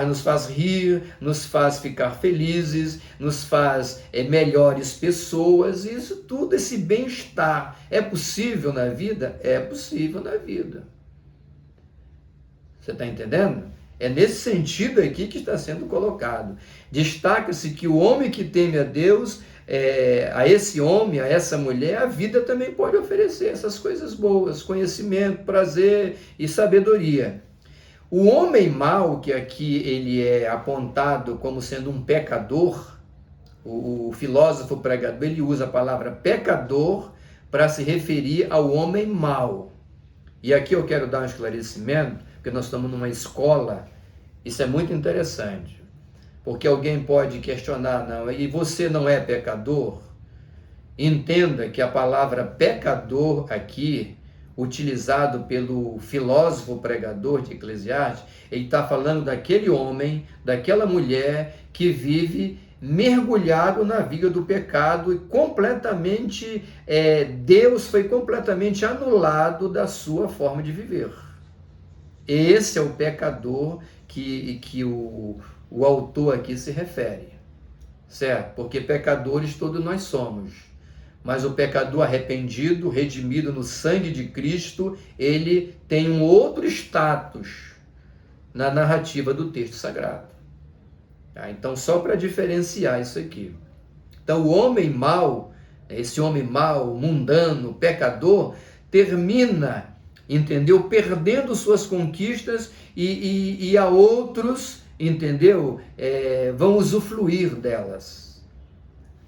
[SPEAKER 1] nos faz rir, nos faz ficar felizes, nos faz melhores pessoas, isso tudo, esse bem-estar, é possível na vida? É possível na vida. Você está entendendo? É nesse sentido aqui que está sendo colocado. Destaca-se que o homem que teme a Deus, a esse homem, a essa mulher, a vida também pode oferecer essas coisas boas, conhecimento, prazer e sabedoria. O homem mau, que aqui ele é apontado como sendo um pecador, o filósofo pregador, ele usa a palavra pecador para se referir ao homem mau. E aqui eu quero dar um esclarecimento, porque nós estamos numa escola, isso é muito interessante, porque alguém pode questionar, não, e você não é pecador? Entenda que a palavra pecador aqui, utilizado pelo filósofo pregador de Eclesiastes, ele está falando daquele homem, daquela mulher que vive mergulhado na viga do pecado e completamente, Deus foi completamente anulado da sua forma de viver. Esse é o pecador que o autor aqui se refere, certo? Porque pecadores todos nós somos, mas o pecador arrependido, redimido no sangue de Cristo, ele tem um outro status na narrativa do texto sagrado. Então, só para diferenciar isso aqui. Então, o homem mau, esse homem mau, mundano, pecador, termina, entendeu? Perdendo suas conquistas e a outros, entendeu? Vão usufruir delas.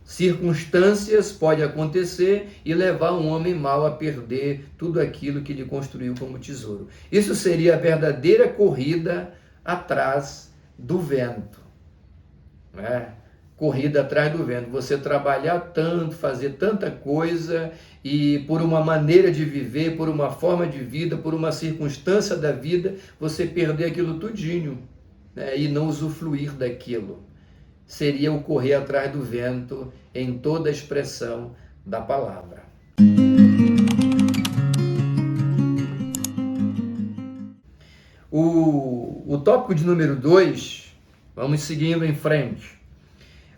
[SPEAKER 1] Circunstâncias podem acontecer e levar um homem mau a perder tudo aquilo que ele construiu como tesouro. Isso seria a verdadeira corrida atrás do vento. Corrida atrás do vento, você trabalhar tanto, fazer tanta coisa e por uma maneira de viver, por uma forma de vida, por uma circunstância da vida, você perder aquilo tudinho, e não usufruir daquilo. Seria o correr atrás do vento em toda a expressão da palavra. O tópico de número 2, vamos seguindo em frente.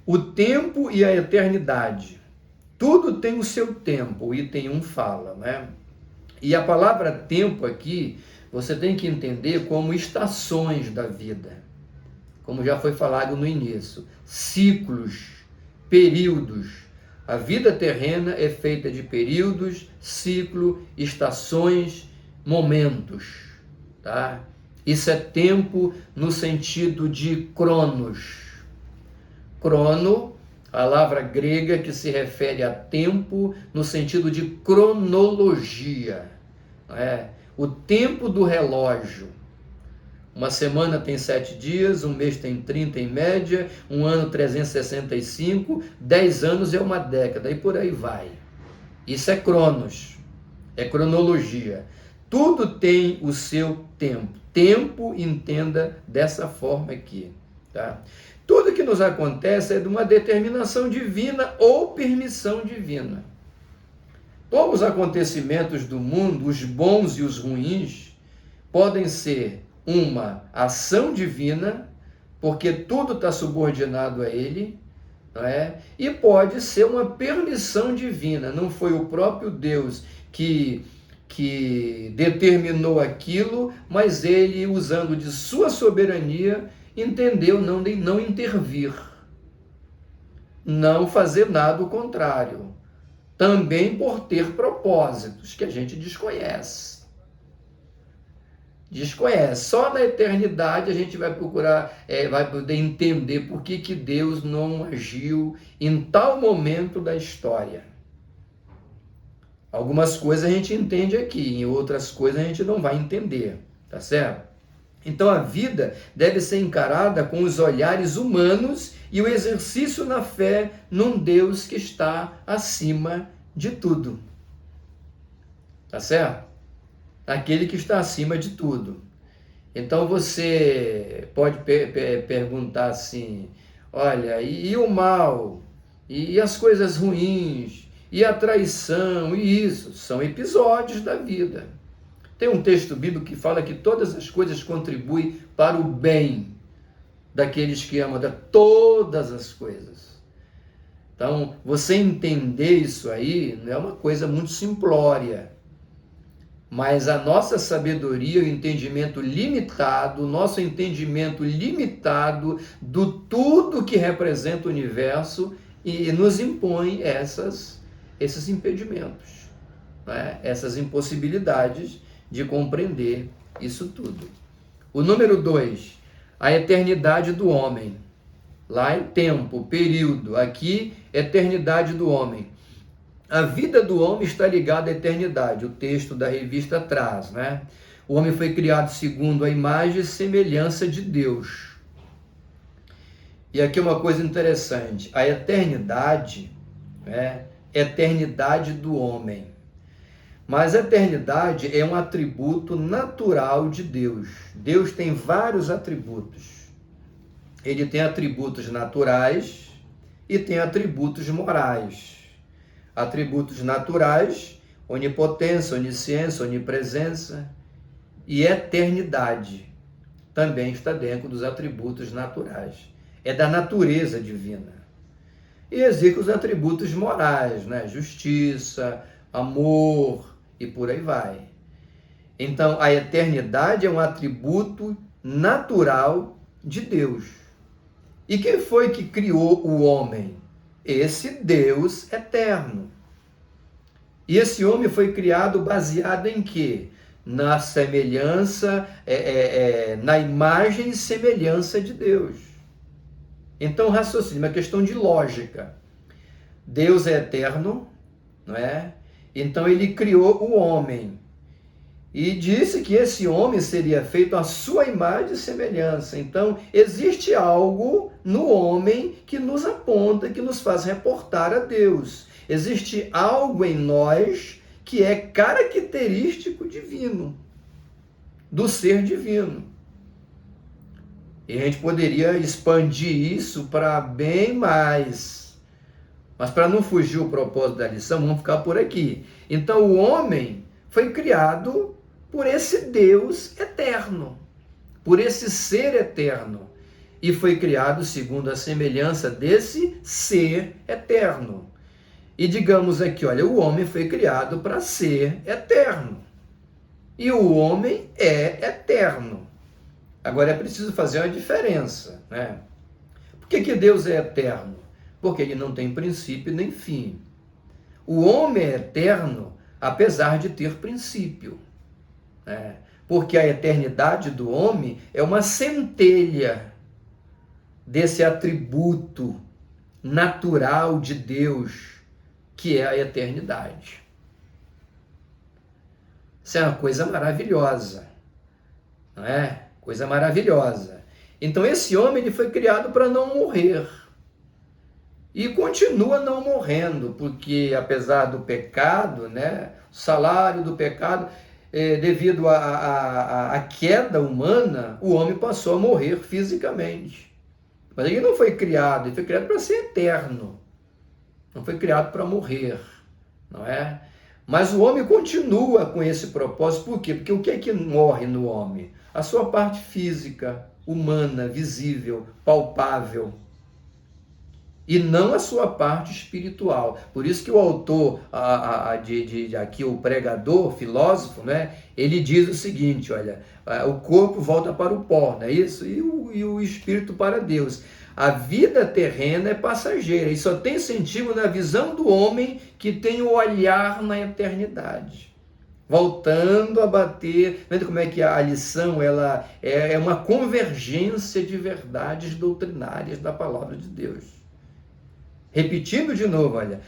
[SPEAKER 1] O tempo e a eternidade. Tudo tem o seu tempo, o item 1 fala, né? E a palavra tempo aqui, você tem que entender como estações da vida. Como já foi falado no início. Ciclos, períodos. A vida terrena é feita de períodos, ciclo, estações, momentos, tá? Isso é tempo no sentido de cronos. Crono, palavra grega que se refere a tempo no sentido de cronologia. O tempo do relógio. Uma semana tem 7 dias, um mês tem 30 em média, um ano 365, 10 anos é uma década e por aí vai. Isso é cronos, é cronologia. Tudo tem o seu tempo. Tempo, entenda dessa forma aqui, tá? Tudo que nos acontece é de uma determinação divina ou permissão divina. Todos os acontecimentos do mundo, os bons e os ruins, podem ser uma ação divina, porque tudo está subordinado a ele, não é? E pode ser uma permissão divina. Não foi o próprio Deus que determinou aquilo, mas ele, usando de sua soberania, entendeu não intervir, não fazer nada o contrário, também por ter propósitos que a gente desconhece. Só na eternidade a gente vai procurar, vai poder entender por que Deus não agiu em tal momento da história. Algumas coisas a gente entende aqui, em outras coisas a gente não vai entender, tá certo? Então a vida deve ser encarada com os olhares humanos e o exercício na fé num Deus que está acima de tudo. Tá certo? Aquele que está acima de tudo. Então você pode perguntar assim, olha, e o mal? E as coisas ruins? E a traição? E isso? São episódios da vida. Tem um texto bíblico que fala que todas as coisas contribuem para o bem daqueles que amam, todas as coisas. Então, você entender isso aí não é uma coisa muito simplória, mas a nossa sabedoria, o entendimento limitado, o nosso entendimento limitado do tudo que representa o universo e nos impõe esses impedimentos, né? Essas impossibilidades de compreender isso tudo. O número 2, a eternidade do homem. Lá é tempo, período, aqui eternidade do homem. A vida do homem está ligada à eternidade, o texto da revista traz, né? O homem foi criado segundo a imagem e semelhança de Deus. E aqui uma coisa interessante, a eternidade, né? Eternidade do homem. Mas a eternidade é um atributo natural de Deus. Deus tem vários atributos. Ele tem atributos naturais e tem atributos morais. Atributos naturais, onipotência, onisciência, onipresença e eternidade. Também está dentro dos atributos naturais. É da natureza divina. E existem os atributos morais, né? Justiça, amor e por aí vai. Então, a eternidade é um atributo natural de Deus. E quem foi que criou o homem? Esse Deus eterno. E esse homem foi criado baseado em quê? Na semelhança, na imagem e semelhança de Deus. Então, raciocínio, uma questão de lógica. Deus é eterno, não é? Então, ele criou o homem. E disse que esse homem seria feito à sua imagem e semelhança. Então, existe algo no homem que nos aponta, que nos faz reportar a Deus. Existe algo em nós que é característico divino, do ser divino. E a gente poderia expandir isso para bem mais. Mas para não fugir o propósito da lição, vamos ficar por aqui. Então, o homem foi criado por esse Deus eterno, por esse ser eterno, e foi criado segundo a semelhança desse ser eterno. E digamos aqui, olha, o homem foi criado para ser eterno, e o homem é eterno. Agora é preciso fazer uma diferença, né? Por que Deus é eterno? Porque ele não tem princípio nem fim. O homem é eterno, apesar de ter princípio. Porque a eternidade do homem é uma centelha desse atributo natural de Deus, que é a eternidade. Isso é uma coisa maravilhosa, não é? Coisa maravilhosa. Então esse homem ele foi criado para não morrer. E continua não morrendo, porque apesar do pecado, né, o salário do pecado, devido à queda humana, o homem passou a morrer fisicamente. Mas ele não foi criado, ele foi criado para ser eterno. Não foi criado para morrer, não é? Mas o homem continua com esse propósito, por quê? Porque o que é que morre no homem? A sua parte física, humana, visível, palpável. E não a sua parte espiritual. Por isso que o autor, aqui o pregador, filósofo, né, ele diz o seguinte, olha, o corpo volta para o pó, não é isso? E o espírito para Deus. A vida terrena é passageira e só tem sentido na visão do homem que tem o olhar na eternidade. Voltando a bater, vendo como é que a lição ela é uma convergência de verdades doutrinárias da palavra de Deus. Repetindo de novo, olha,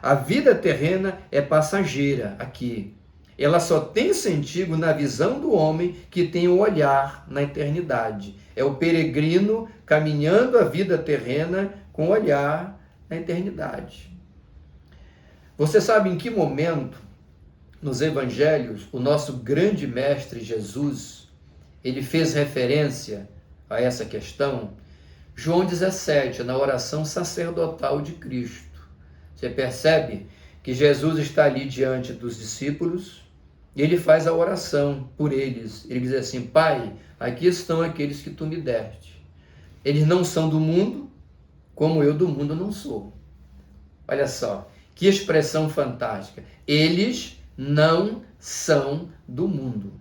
[SPEAKER 1] a vida terrena é passageira aqui. Ela só tem sentido na visão do homem que tem o olhar na eternidade. É o peregrino caminhando a vida terrena com o olhar na eternidade. Você sabe em que momento, nos evangelhos, o nosso grande mestre Jesus, ele fez referência a essa questão? João 17, na oração sacerdotal de Cristo. Você percebe que Jesus está ali diante dos discípulos, e ele faz a oração por eles. Ele diz assim, Pai, aqui estão aqueles que tu me deste. Eles não são do mundo, como eu do mundo não sou. Olha só, que expressão fantástica. Eles não são do mundo.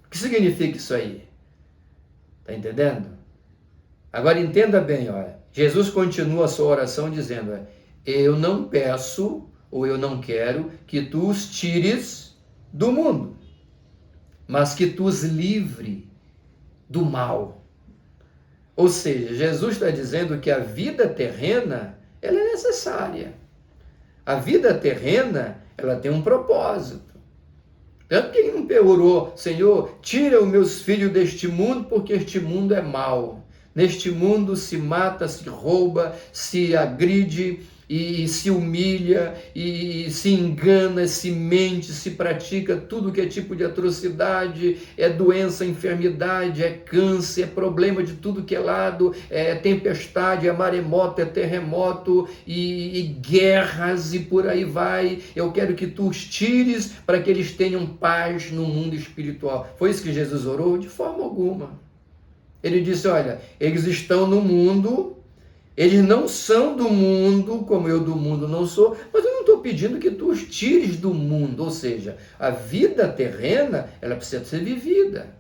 [SPEAKER 1] O que significa isso aí? Está entendendo? Agora entenda bem, olha. Jesus continua a sua oração dizendo: eu não peço ou eu não quero que tu os tires do mundo, mas que tu os livre do mal. Ou seja, Jesus está dizendo que a vida terrena, ela é necessária. A vida terrena, ela tem um propósito. Tanto que ele não orou: Senhor, tira os meus filhos deste mundo, porque este mundo é mau. Neste mundo se mata, se rouba, se agride e se humilha, e se engana, se mente, se pratica tudo que é tipo de atrocidade, é doença, enfermidade, é câncer, é problema de tudo que é lado, é tempestade, é maremoto, é terremoto, e guerras, e por aí vai. Eu quero que tu os tires para que eles tenham paz no mundo espiritual. Foi isso que Jesus orou? De forma alguma. Ele disse: olha, eles estão no mundo, eles não são do mundo, como eu do mundo não sou, mas eu não estou pedindo que tu os tires do mundo. Ou seja, a vida terrena, ela precisa ser vivida.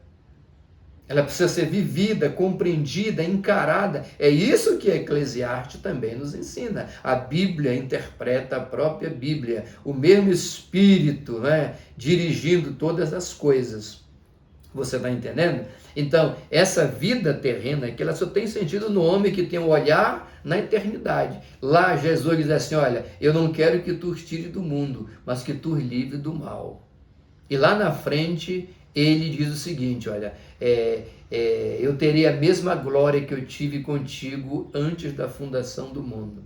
[SPEAKER 1] Ela precisa ser vivida, compreendida, encarada. É isso que a Eclesiastes também nos ensina. A Bíblia interpreta a própria Bíblia, o mesmo Espírito, né, dirigindo todas as coisas. Você está entendendo? Então, essa vida terrena aqui, ela só tem sentido no homem que tem um olhar na eternidade. Lá Jesus diz assim: olha, eu não quero que tu os tire do mundo, mas que tu os livre do mal. E lá na frente, ele diz o seguinte: olha, eu terei a mesma glória que eu tive contigo antes da fundação do mundo.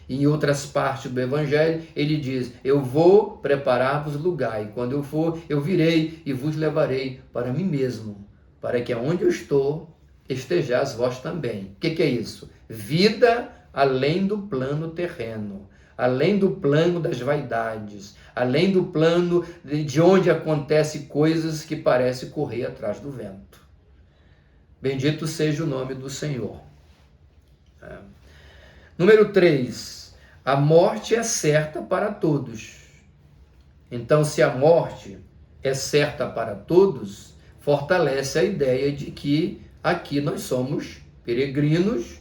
[SPEAKER 1] Em outras partes do Evangelho, ele diz: eu vou preparar-vos lugar, e quando eu for, eu virei e vos levarei para mim mesmo, para que aonde eu estou, estejais vós também. O que é isso? Vida além do plano terreno, além do plano das vaidades, além do plano de onde acontecem coisas que parecem correr atrás do vento. Bendito seja o nome do Senhor. Número 3, a morte é certa para todos. Então, se a morte é certa para todos, fortalece a ideia de que aqui nós somos peregrinos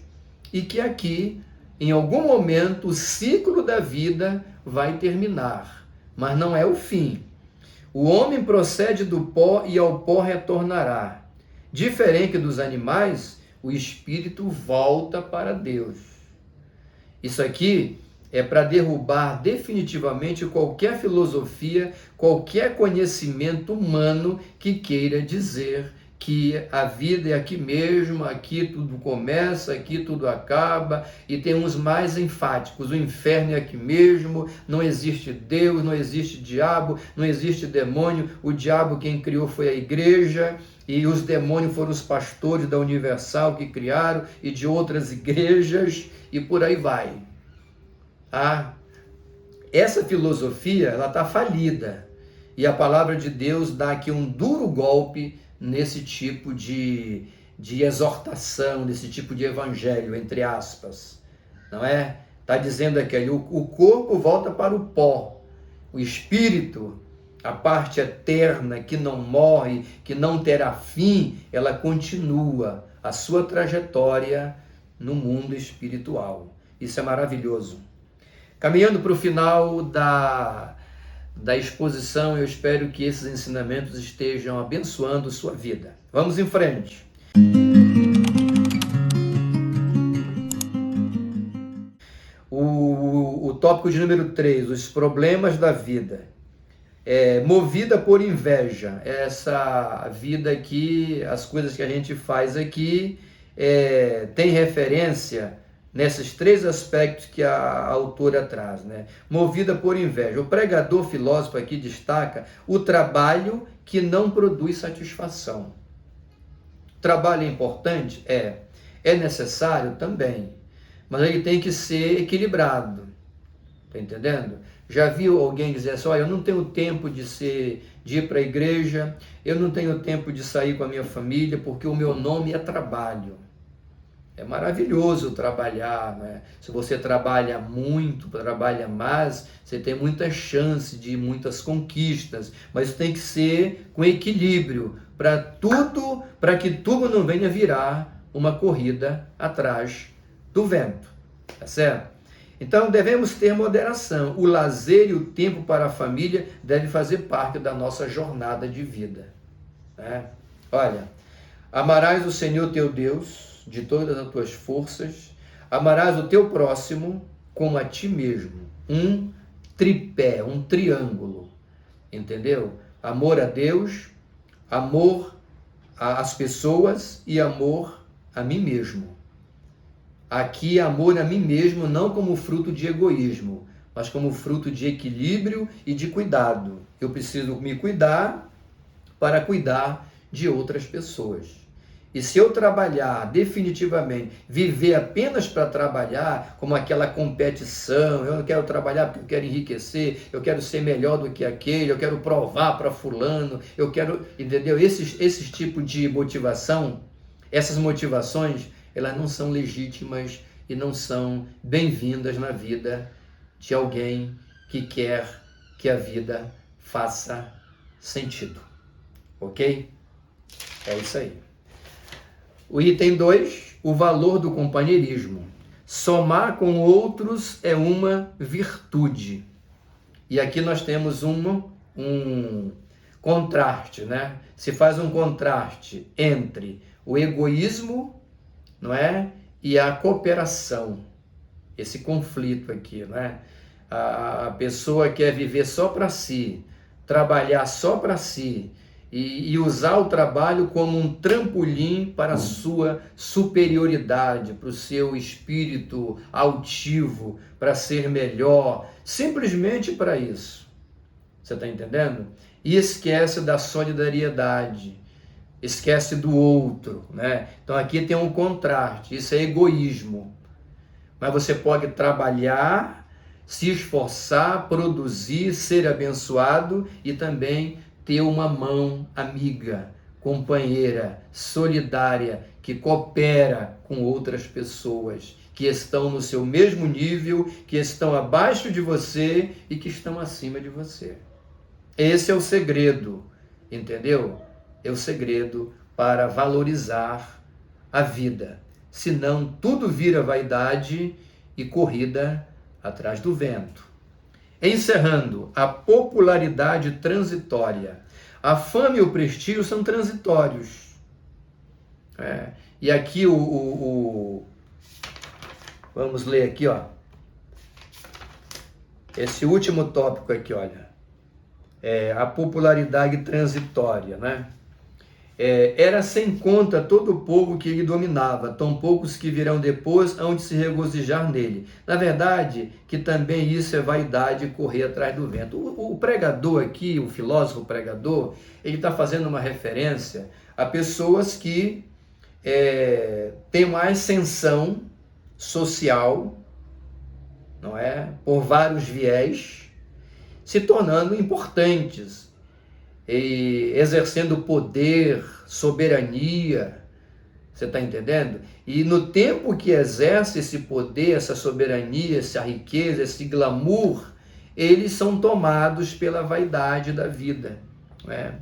[SPEAKER 1] e que aqui, em algum momento, o ciclo da vida vai terminar, mas não é o fim. O homem procede do pó e ao pó retornará. Diferente dos animais, o espírito volta para Deus. Isso aqui é para derrubar definitivamente qualquer filosofia, qualquer conhecimento humano que queira dizer que a vida é aqui mesmo, aqui tudo começa, aqui tudo acaba, e tem uns mais enfáticos: o inferno é aqui mesmo, não existe Deus, não existe diabo, não existe demônio, o diabo quem criou foi a igreja, e os demônios foram os pastores da Universal que criaram, e de outras igrejas, e por aí vai. Essa filosofia, ela está falida, e a palavra de Deus dá aqui um duro golpe nesse tipo de exortação, nesse tipo de evangelho, entre aspas, não é? Está dizendo aqui, o corpo volta para o pó, o espírito, a parte eterna que não morre, que não terá fim, ela continua a sua trajetória no mundo espiritual. Isso é maravilhoso. Caminhando para o final da exposição, eu espero que esses ensinamentos estejam abençoando sua vida. Vamos em frente. O tópico de número 3, os problemas da vida. Movida por inveja. Essa vida aqui, as coisas que a gente faz aqui, tem referência nesses 3 aspectos que a autora traz, né? Movida por inveja. O pregador filósofo aqui destaca o trabalho que não produz satisfação. Trabalho é importante? É necessário também, mas ele tem que ser equilibrado. Tá entendendo? Já viu alguém dizer assim: olha, eu não tenho tempo de ir para a igreja, eu não tenho tempo de sair com a minha família, porque o meu nome é trabalho. É maravilhoso trabalhar, né? Se você trabalha muito, trabalha mais, você tem muita chance de muitas conquistas, mas tem que ser com equilíbrio, para que tudo não venha virar uma corrida atrás do vento, tá certo? Então devemos ter moderação. O lazer e o tempo para a família deve fazer parte da nossa jornada de vida, né? Olha, amarás o Senhor teu Deus de todas as tuas forças, amarás o teu próximo como a ti mesmo. Um tripé, um triângulo, entendeu? Amor a Deus, amor às pessoas e amor a mim mesmo. Aqui, amor a mim mesmo não como fruto de egoísmo, mas como fruto de equilíbrio e de cuidado. Eu preciso me cuidar para cuidar de outras pessoas. E se eu trabalhar definitivamente, viver apenas para trabalhar, como aquela competição, eu não quero trabalhar porque eu quero enriquecer, eu quero ser melhor do que aquele, eu quero provar para fulano, eu quero, entendeu? Esses tipos de motivação, essas motivações, elas não são legítimas e não são bem-vindas na vida de alguém que quer que a vida faça sentido. Ok? É isso aí. O item 2, o valor do companheirismo. Somar com outros é uma virtude. E aqui nós temos um contraste, né? Se faz um contraste entre o egoísmo, não é? E a cooperação. Esse conflito aqui, né? A pessoa quer viver só para si, trabalhar só para si, e usar o trabalho como um trampolim para a sua superioridade, para o seu espírito altivo, para ser melhor, simplesmente para isso. Você está entendendo? E esquece da solidariedade, esquece do outro, né? Então aqui tem um contraste, isso é egoísmo. Mas você pode trabalhar, se esforçar, produzir, ser abençoado e também ter uma mão amiga, companheira, solidária, que coopera com outras pessoas, que estão no seu mesmo nível, que estão abaixo de você e que estão acima de você. Esse é o segredo, entendeu? É o segredo para valorizar a vida. Senão tudo vira vaidade e corrida atrás do vento. Encerrando, a popularidade transitória. A fama e o prestígio são transitórios. E aqui vamos ler aqui, ó. Esse último tópico aqui, olha. A popularidade transitória, né? Era sem conta todo o povo que ele dominava, tão poucos que virão depois hão de se regozijar nele. Na verdade, que também isso é vaidade correr atrás do vento. O pregador aqui, o filósofo pregador, ele está fazendo uma referência a pessoas que têm uma ascensão social, não é? Por vários viés, se tornando importantes, e exercendo poder, soberania, você está entendendo? E no tempo que exerce esse poder, essa soberania, essa riqueza, esse glamour, eles são tomados pela vaidade da vida, né?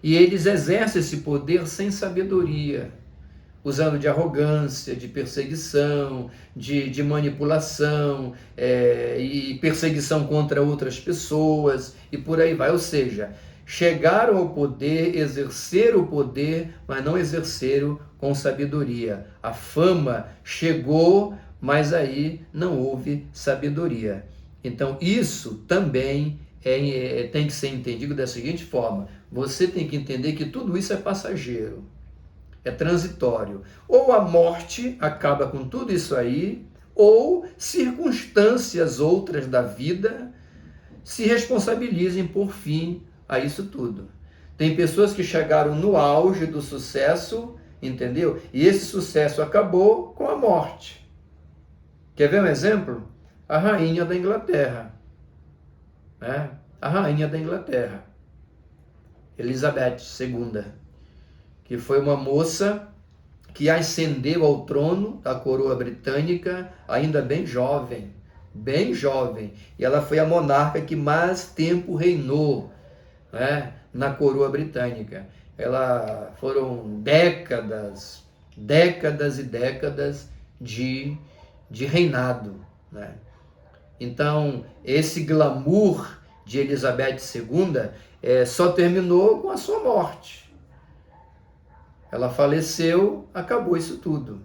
[SPEAKER 1] E eles exercem esse poder sem sabedoria, usando de arrogância, de perseguição, de manipulação, e perseguição contra outras pessoas, e por aí vai. Ou seja, chegaram ao poder, exerceram o poder, mas não exerceram com sabedoria. A fama chegou, mas aí não houve sabedoria. Então isso também tem que ser entendido da seguinte forma: você tem que entender que tudo isso é passageiro, é transitório. Ou a morte acaba com tudo isso aí, ou circunstâncias outras da vida se responsabilizem por fim a isso tudo. Tem pessoas que chegaram no auge do sucesso, entendeu? E esse sucesso acabou com a morte. Quer ver um exemplo? A rainha da Inglaterra, né? A rainha da Inglaterra, Elizabeth II, que foi uma moça que ascendeu ao trono da coroa britânica ainda bem jovem, e ela foi a monarca que mais tempo reinou, né, na coroa britânica. Foram décadas e décadas de de reinado, né? Então, esse glamour de Elizabeth II só terminou com a sua morte. Ela faleceu, acabou isso tudo.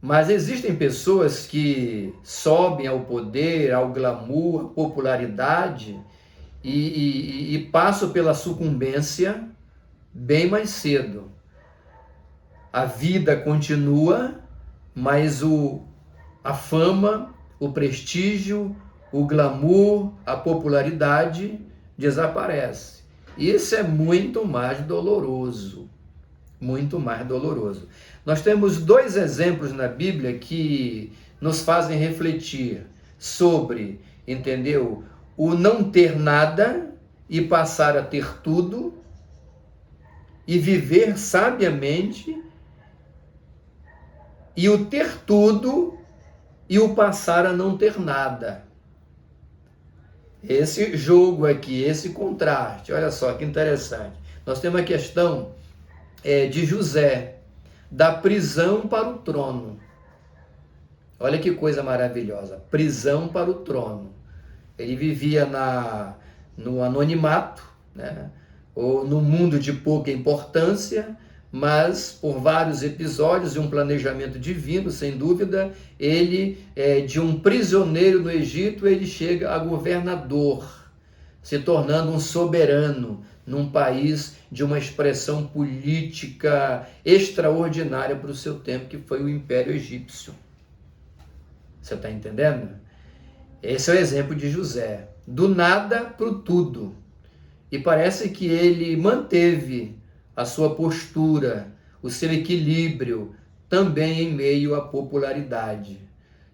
[SPEAKER 1] Mas existem pessoas que sobem ao poder, ao glamour, à popularidade e passam pela sucumbência bem mais cedo. A vida continua, mas a fama, o prestígio, o glamour, a popularidade desaparece. Isso é muito mais doloroso, muito mais doloroso. Nós temos dois exemplos na Bíblia que nos fazem refletir sobre, entendeu? O não ter nada e passar a ter tudo e viver sabiamente, e o ter tudo e o passar a não ter nada. Esse jogo aqui, esse contraste, olha só que interessante. Nós temos a questão de José, da prisão para o trono. Olha que coisa maravilhosa, prisão para o trono. Ele vivia no anonimato, né? Ou no mundo de pouca importância, mas por vários episódios e um planejamento divino, sem dúvida, ele, de um prisioneiro no Egito, ele chega a governador, se tornando um soberano num país de uma expressão política extraordinária para o seu tempo, que foi o Império Egípcio. Você está entendendo? Esse é o exemplo de José, do nada para o tudo. E parece que ele manteve a sua postura, o seu equilíbrio, também em meio à popularidade.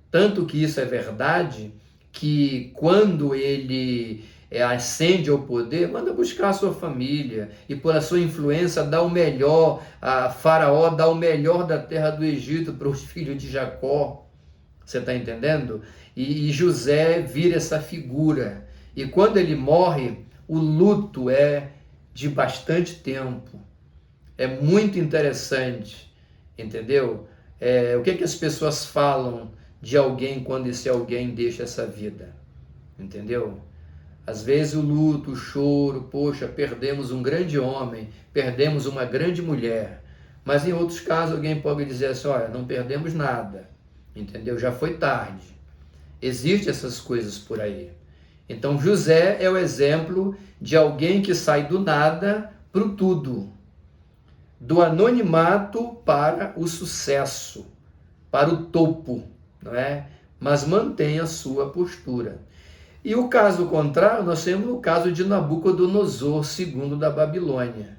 [SPEAKER 1] Tanto que isso é verdade, que quando ele ascende ao poder, manda buscar a sua família, e por a sua influência dá o melhor, a Faraó dá o melhor da terra do Egito para os filhos de Jacó. Você está entendendo? E José vira essa figura. E quando ele morre, o luto é de bastante tempo. É muito interessante, entendeu? O que as pessoas falam de alguém quando esse alguém deixa essa vida, entendeu? Às vezes o luto, o choro, poxa, perdemos um grande homem, perdemos uma grande mulher. Mas em outros casos alguém pode dizer assim, olha, não perdemos nada, entendeu? Já foi tarde. Existem essas coisas por aí. Então José é o exemplo de alguém que sai do nada para o tudo. Do anonimato para o sucesso, para o topo, não é? Mas mantém a sua postura. E o caso contrário, nós temos o caso de Nabucodonosor II da Babilônia.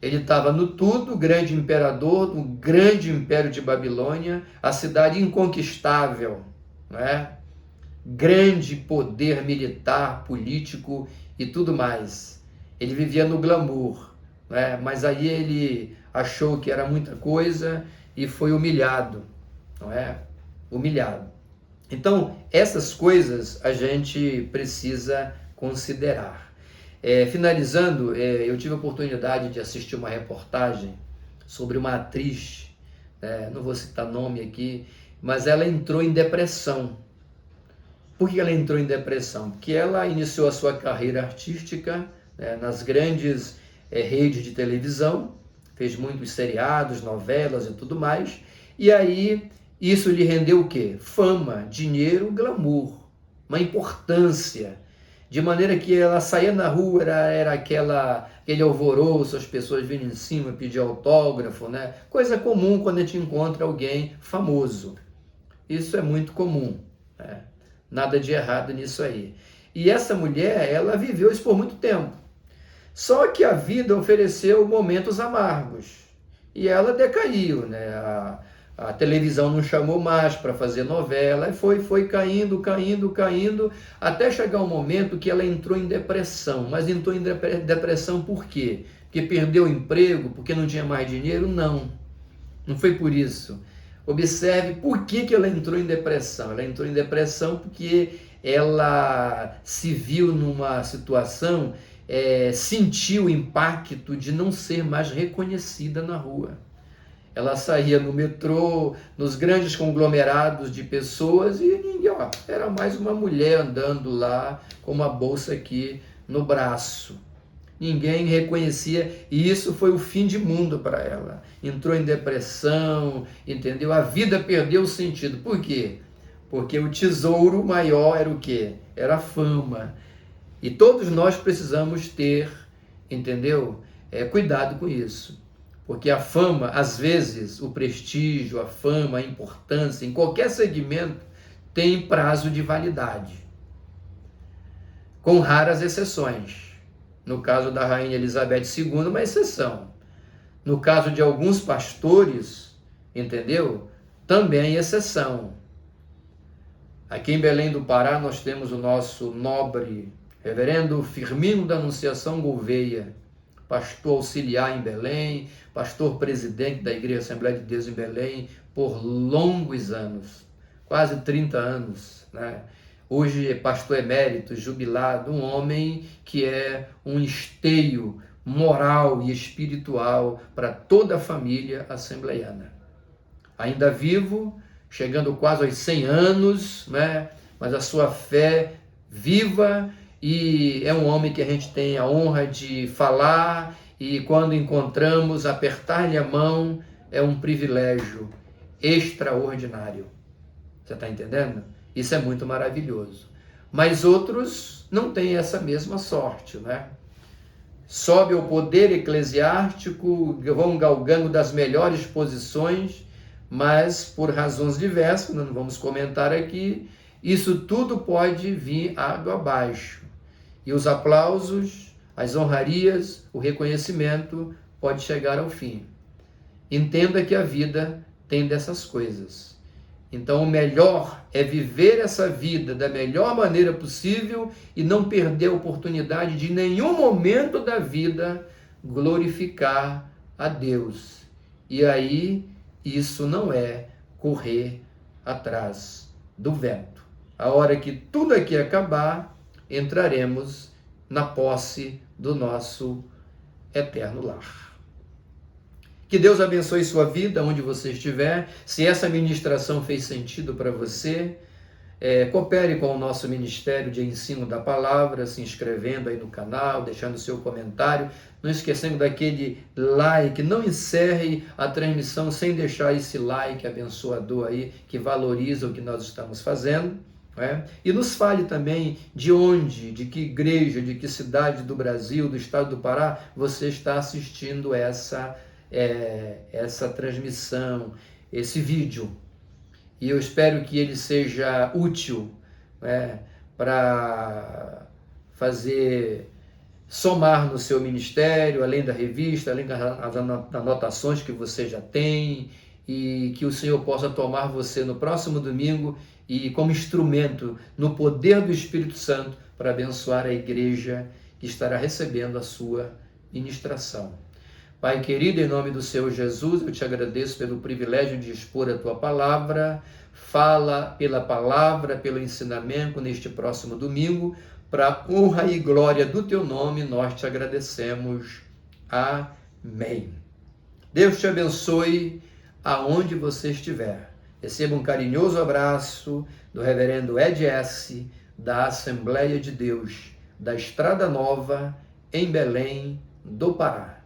[SPEAKER 1] Ele estava no tudo, grande imperador, no grande império de Babilônia, a cidade inconquistável, não é? Grande poder militar, político e tudo mais. Ele vivia no glamour, né? Mas aí ele achou que era muita coisa e foi humilhado, não é? Humilhado. Então, essas coisas a gente precisa considerar. Finalizando, eu tive a oportunidade de assistir uma reportagem sobre uma atriz, não vou citar nome aqui, mas ela entrou em depressão. Por que ela entrou em depressão? Porque ela iniciou a sua carreira artística nas grandes redes de televisão, fez muitos seriados, novelas e tudo mais, e aí isso lhe rendeu o quê? Fama, dinheiro, glamour, uma importância, de maneira que ela saía na rua, era aquele alvoroço, as pessoas vinham em cima pedir autógrafo, né? Coisa comum quando a gente encontra alguém famoso. Isso é muito comum, né? Nada de errado nisso aí. E essa mulher, ela viveu isso por muito tempo. Só que a vida ofereceu momentos amargos. E ela decaiu, né? A televisão não chamou mais para fazer novela. E foi caindo, até chegar um momento que ela entrou em depressão. Mas entrou em depressão por quê? Porque perdeu o emprego? Porque não tinha mais dinheiro? Não. Não foi por isso. Observe por que ela entrou em depressão. Ela entrou em depressão porque ela se viu numa situação, sentiu o impacto de não ser mais reconhecida na rua. Ela saía no metrô, nos grandes conglomerados de pessoas e ninguém, ó, era mais uma mulher andando lá com uma bolsa aqui no braço. Ninguém reconhecia e isso foi o fim de mundo para ela. Entrou em depressão, entendeu? A vida perdeu o sentido. Por quê? Porque o tesouro maior era o quê? Era a fama. E todos nós precisamos ter, entendeu? Cuidado com isso. Porque a fama, às vezes, o prestígio, a fama, a importância, em qualquer segmento, tem prazo de validade. Com raras exceções. No caso da Rainha Elizabeth II, uma exceção. No caso de alguns pastores, entendeu? Também exceção. Aqui em Belém do Pará, nós temos o nosso nobre reverendo Firmino da Anunciação Gouveia, pastor auxiliar em Belém, pastor presidente da Igreja Assembleia de Deus em Belém por longos anos, quase 30 anos, né? Hoje é pastor emérito, jubilado, um homem que é um esteio moral e espiritual para toda a família assembleiana. Ainda vivo, chegando quase aos 100 anos, né? Mas a sua fé viva, e é um homem que a gente tem a honra de falar e quando encontramos, apertar-lhe a mão é um privilégio extraordinário. Você está entendendo? Isso é muito maravilhoso. Mas outros não têm essa mesma sorte, né? Sobe ao poder eclesiástico, vão galgando das melhores posições, mas por razões diversas, não vamos comentar aqui, isso tudo pode vir água abaixo. E os aplausos, as honrarias, o reconhecimento pode chegar ao fim. Entenda que a vida tem dessas coisas. Então o melhor é viver essa vida da melhor maneira possível e não perder a oportunidade de em nenhum momento da vida glorificar a Deus. E aí isso não é correr atrás do vento. A hora que tudo aqui acabar, entraremos na posse do nosso eterno lar. Que Deus abençoe sua vida, onde você estiver. Se essa ministração fez sentido para você, coopere com o nosso Ministério de Ensino da Palavra, se inscrevendo aí no canal, deixando seu comentário. Não esquecendo daquele like, não encerre a transmissão sem deixar esse like abençoador aí, que valoriza o que nós estamos fazendo. E nos fale também de onde, de que igreja, de que cidade do Brasil, do estado do Pará, você está assistindo essa transmissão, esse vídeo. E eu espero que ele seja útil, para somar no seu ministério, além da revista, além das anotações que você já tem, e que o Senhor possa tomar você no próximo domingo e como instrumento no poder do Espírito Santo para abençoar a igreja que estará recebendo a sua ministração. Pai querido, em nome do Senhor Jesus, eu te agradeço pelo privilégio de expor a tua palavra. Fala pela palavra, pelo ensinamento neste próximo domingo, para a honra e glória do teu nome, nós te agradecemos. Amém. Deus te abençoe aonde você estiver. Receba um carinhoso abraço do reverendo Ed S., da Assembleia de Deus, da Estrada Nova, em Belém do Pará.